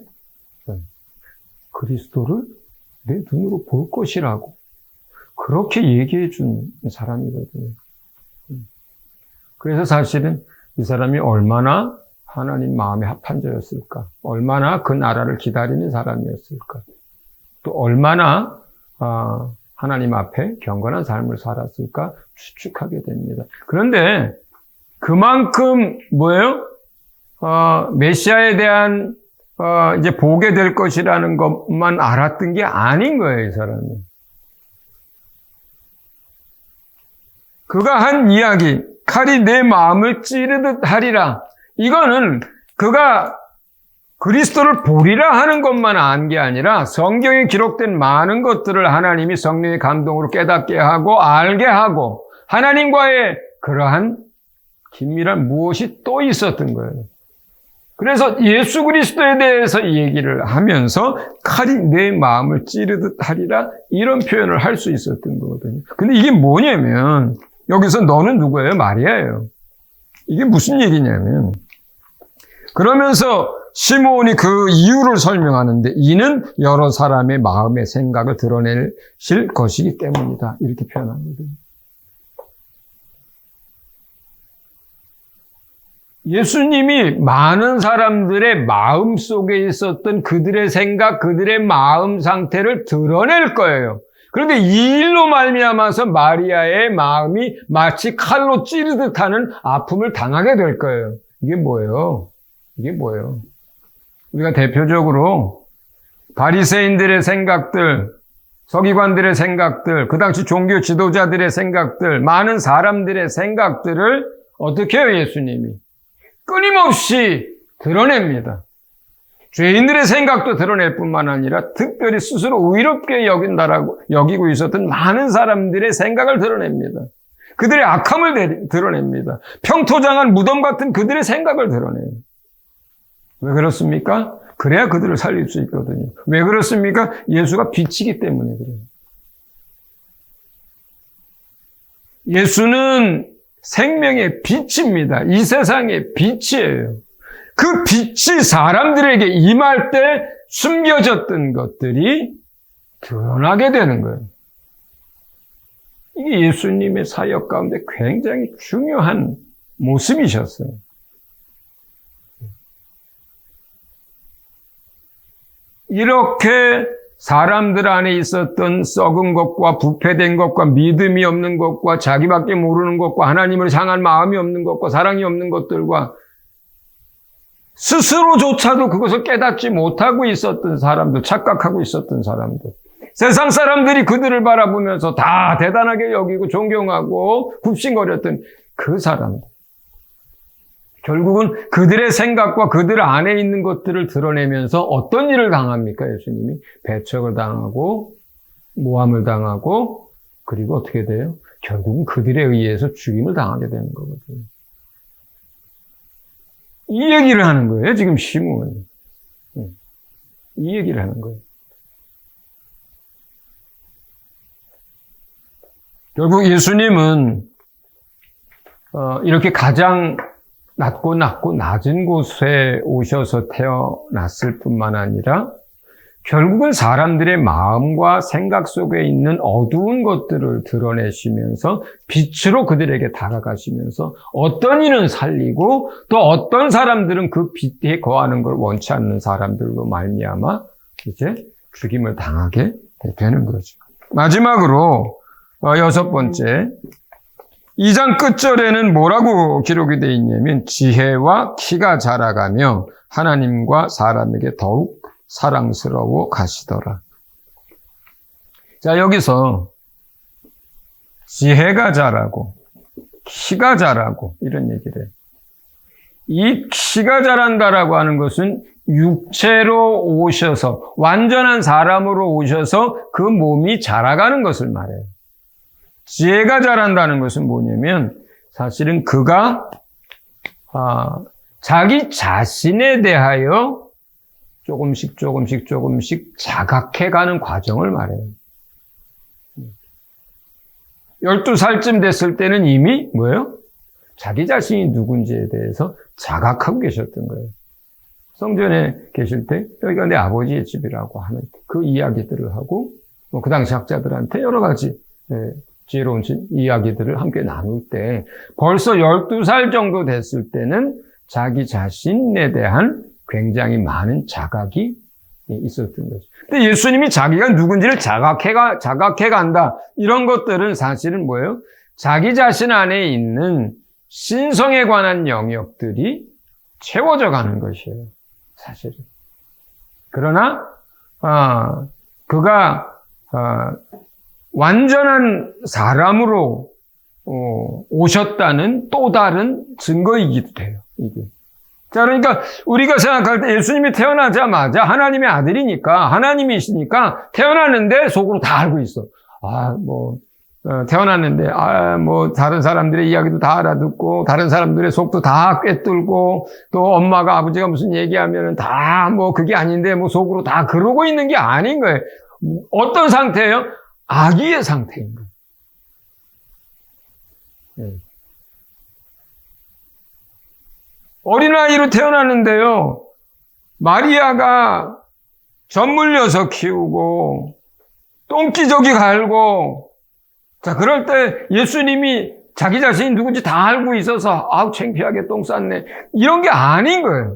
그리스도를 내 눈으로 볼 것이라고 그렇게 얘기해 준 사람이거든요. 그래서 사실은 이 사람이 얼마나 하나님 마음에 합한 자였을까, 얼마나 그 나라를 기다리는 사람이었을까, 또 얼마나 하나님 앞에 경건한 삶을 살았을까 추측하게 됩니다. 그런데 그만큼 뭐예요? 메시아에 대한 이제 보게 될 것이라는 것만 알았던 게 아닌 거예요, 이 사람이. 그가 한 이야기, 칼이 내 마음을 찌르듯 하리라. 이거는 그가 그리스도를 보리라 하는 것만 안 게 아니라 성경에 기록된 많은 것들을 하나님이 성령의 감동으로 깨닫게 하고 알게 하고 하나님과의 그러한 긴밀한 무엇이 또 있었던 거예요. 그래서 예수 그리스도에 대해서 얘기를 하면서 칼이 내 마음을 찌르듯 하리라, 이런 표현을 할 수 있었던 거거든요. 근데 이게 뭐냐면 여기서 너는 누구예요? 마리아예요. 이게 무슨 얘기냐면, 그러면서 시므온이 그 이유를 설명하는데, 이는 여러 사람의 마음의 생각을 드러내실 것이기 때문이다, 이렇게 표현합니다. 예수님이 많은 사람들의 마음 속에 있었던 그들의 생각, 그들의 마음 상태를 드러낼 거예요. 그런데 이 일로 말미암아서 마리아의 마음이 마치 칼로 찌르듯 하는 아픔을 당하게 될 거예요. 이게 뭐예요? 이게 뭐예요? 우리가 대표적으로 바리새인들의 생각들, 서기관들의 생각들, 그 당시 종교 지도자들의 생각들, 많은 사람들의 생각들을 어떻게 해요, 예수님이? 끊임없이 드러냅니다. 죄인들의 생각도 드러낼 뿐만 아니라 특별히 스스로 의롭게 여기고 있었던 많은 사람들의 생각을 드러냅니다. 그들의 악함을 드러냅니다. 평토장한 무덤 같은 그들의 생각을 드러내요. 왜 그렇습니까? 그래야 그들을 살릴 수 있거든요. 왜 그렇습니까? 예수가 빛이기 때문에 그래요. 예수는 생명의 빛입니다. 이 세상의 빛이에요. 그 빛이 사람들에게 임할 때 숨겨졌던 것들이 드러나게 되는 거예요. 이게 예수님의 사역 가운데 굉장히 중요한 모습이셨어요. 이렇게 사람들 안에 있었던 썩은 것과 부패된 것과 믿음이 없는 것과 자기밖에 모르는 것과 하나님을 향한 마음이 없는 것과 사랑이 없는 것들과 스스로조차도 그것을 깨닫지 못하고 있었던 사람들, 착각하고 있었던 사람들, 세상 사람들이 그들을 바라보면서 다 대단하게 여기고 존경하고 굽신거렸던 그 사람들, 결국은 그들의 생각과 그들 안에 있는 것들을 드러내면서 어떤 일을 당합니까? 예수님이 배척을 당하고 모함을 당하고 그리고 어떻게 돼요? 결국은 그들에 의해서 죽임을 당하게 되는 거거든요. 이 얘기를 하는 거예요, 지금 시몬이. 이 얘기를 하는 거예요. 결국 예수님은 이렇게 가장 낮고 낮은 곳에 오셔서 태어났을 뿐만 아니라 결국은 사람들의 마음과 생각 속에 있는 어두운 것들을 드러내시면서 빛으로 그들에게 다가가시면서 어떤 이는 살리고 또 어떤 사람들은 그 빛에 거하는 걸 원치 않는 사람들로 말미암아 이제 죽임을 당하게 되는 거죠. 마지막으로 6번째, 2장 끝절에는 뭐라고 기록이 되어 있냐면 지혜와 키가 자라가며 하나님과 사람에게 더욱 사랑스러워 가시더라. 자, 여기서 지혜가 자라고 키가 자라고 이런 얘기를 해요. 이 키가 자란다라고 하는 것은 육체로 오셔서 완전한 사람으로 오셔서 그 몸이 자라가는 것을 말해요. 지혜가 자란다는 것은 뭐냐면 사실은 그가 자기 자신에 대하여 조금씩 자각해가는 과정을 말해요. 12살쯤 됐을 때는 이미 뭐예요? 자기 자신이 누군지에 대해서 자각하고 계셨던 거예요. 성전에 계실 때 여기가 내 아버지의 집이라고 하는 그 이야기들을 하고 그 당시 학자들한테 여러 가지 지혜로운 이야기들을 함께 나눌 때 벌써 12살 정도 됐을 때는 자기 자신에 대한 굉장히 많은 자각이 있었던 거죠. 근데 예수님이 자기가 누군지를 자각해 간다. 이런 것들은 사실은 뭐예요? 자기 자신 안에 있는 신성에 관한 영역들이 채워져 가는 것이에요. 사실은. 그러나 그가 완전한 사람으로 오셨다는 또 다른 증거이기도 돼요. 이게. 자, 그러니까 우리가 생각할 때 예수님이 태어나자마자 하나님의 아들이니까, 하나님이시니까 태어났는데 속으로 다 알고 있어. 태어났는데, 다른 사람들의 이야기도 다 알아듣고, 다른 사람들의 속도 다 꿰뚫고, 또 엄마가 아버지가 무슨 얘기하면은 다 그게 아닌데 속으로 다 그러고 있는 게 아닌 거예요. 어떤 상태예요? 아기의 상태인 거예요. 네. 어린아이로 태어났는데요. 마리아가 젖 물려서 키우고 똥기저귀 갈고 자 그럴 때 예수님이 자기 자신이 누군지 다 알고 있어서 아우 창피하게 똥 쌌네. 이런 게 아닌 거예요.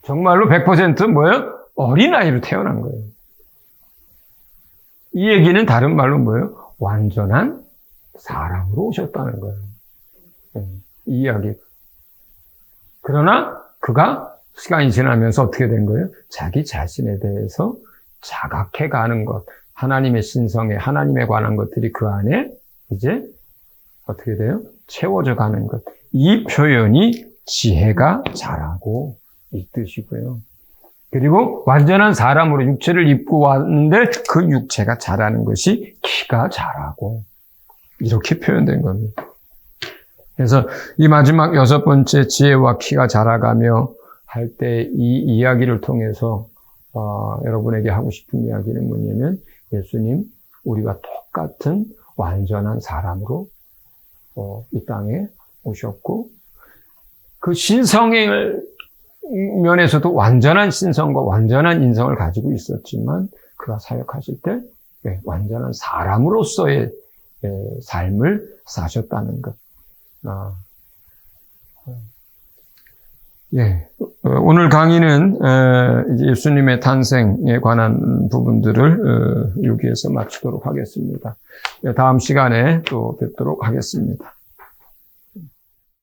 정말로 100% 뭐예요? 어린아이로 태어난 거예요. 이 얘기는 다른 말로 뭐예요? 완전한 사람으로 오셨다는 거예요. 이 이야기. 그러나 그가 시간이 지나면서 어떻게 된 거예요? 자기 자신에 대해서 자각해 가는 것, 하나님의 신성에, 하나님에 관한 것들이 그 안에 이제 어떻게 돼요? 채워져 가는 것. 이 표현이 지혜가 자라고 이 뜻이고요. 그리고 완전한 사람으로 육체를 입고 왔는데 그 육체가 자라는 것이 키가 자라고 이렇게 표현된 겁니다. 그래서 이 마지막 6번째 지혜와 키가 자라가며 할 때 이 이야기를 통해서 여러분에게 하고 싶은 이야기는 뭐냐면 예수님 우리가 똑같은 완전한 사람으로 이 땅에 오셨고 그 신성의 면에서도 완전한 신성과 완전한 인성을 가지고 있었지만 그가 사역하실 때 완전한 사람으로서의 삶을 사셨다는 것. 오늘 강의는 이제 예수님의 탄생에 관한 부분들을 여기에서 마치도록 하겠습니다. 다음 시간에 또 뵙도록 하겠습니다.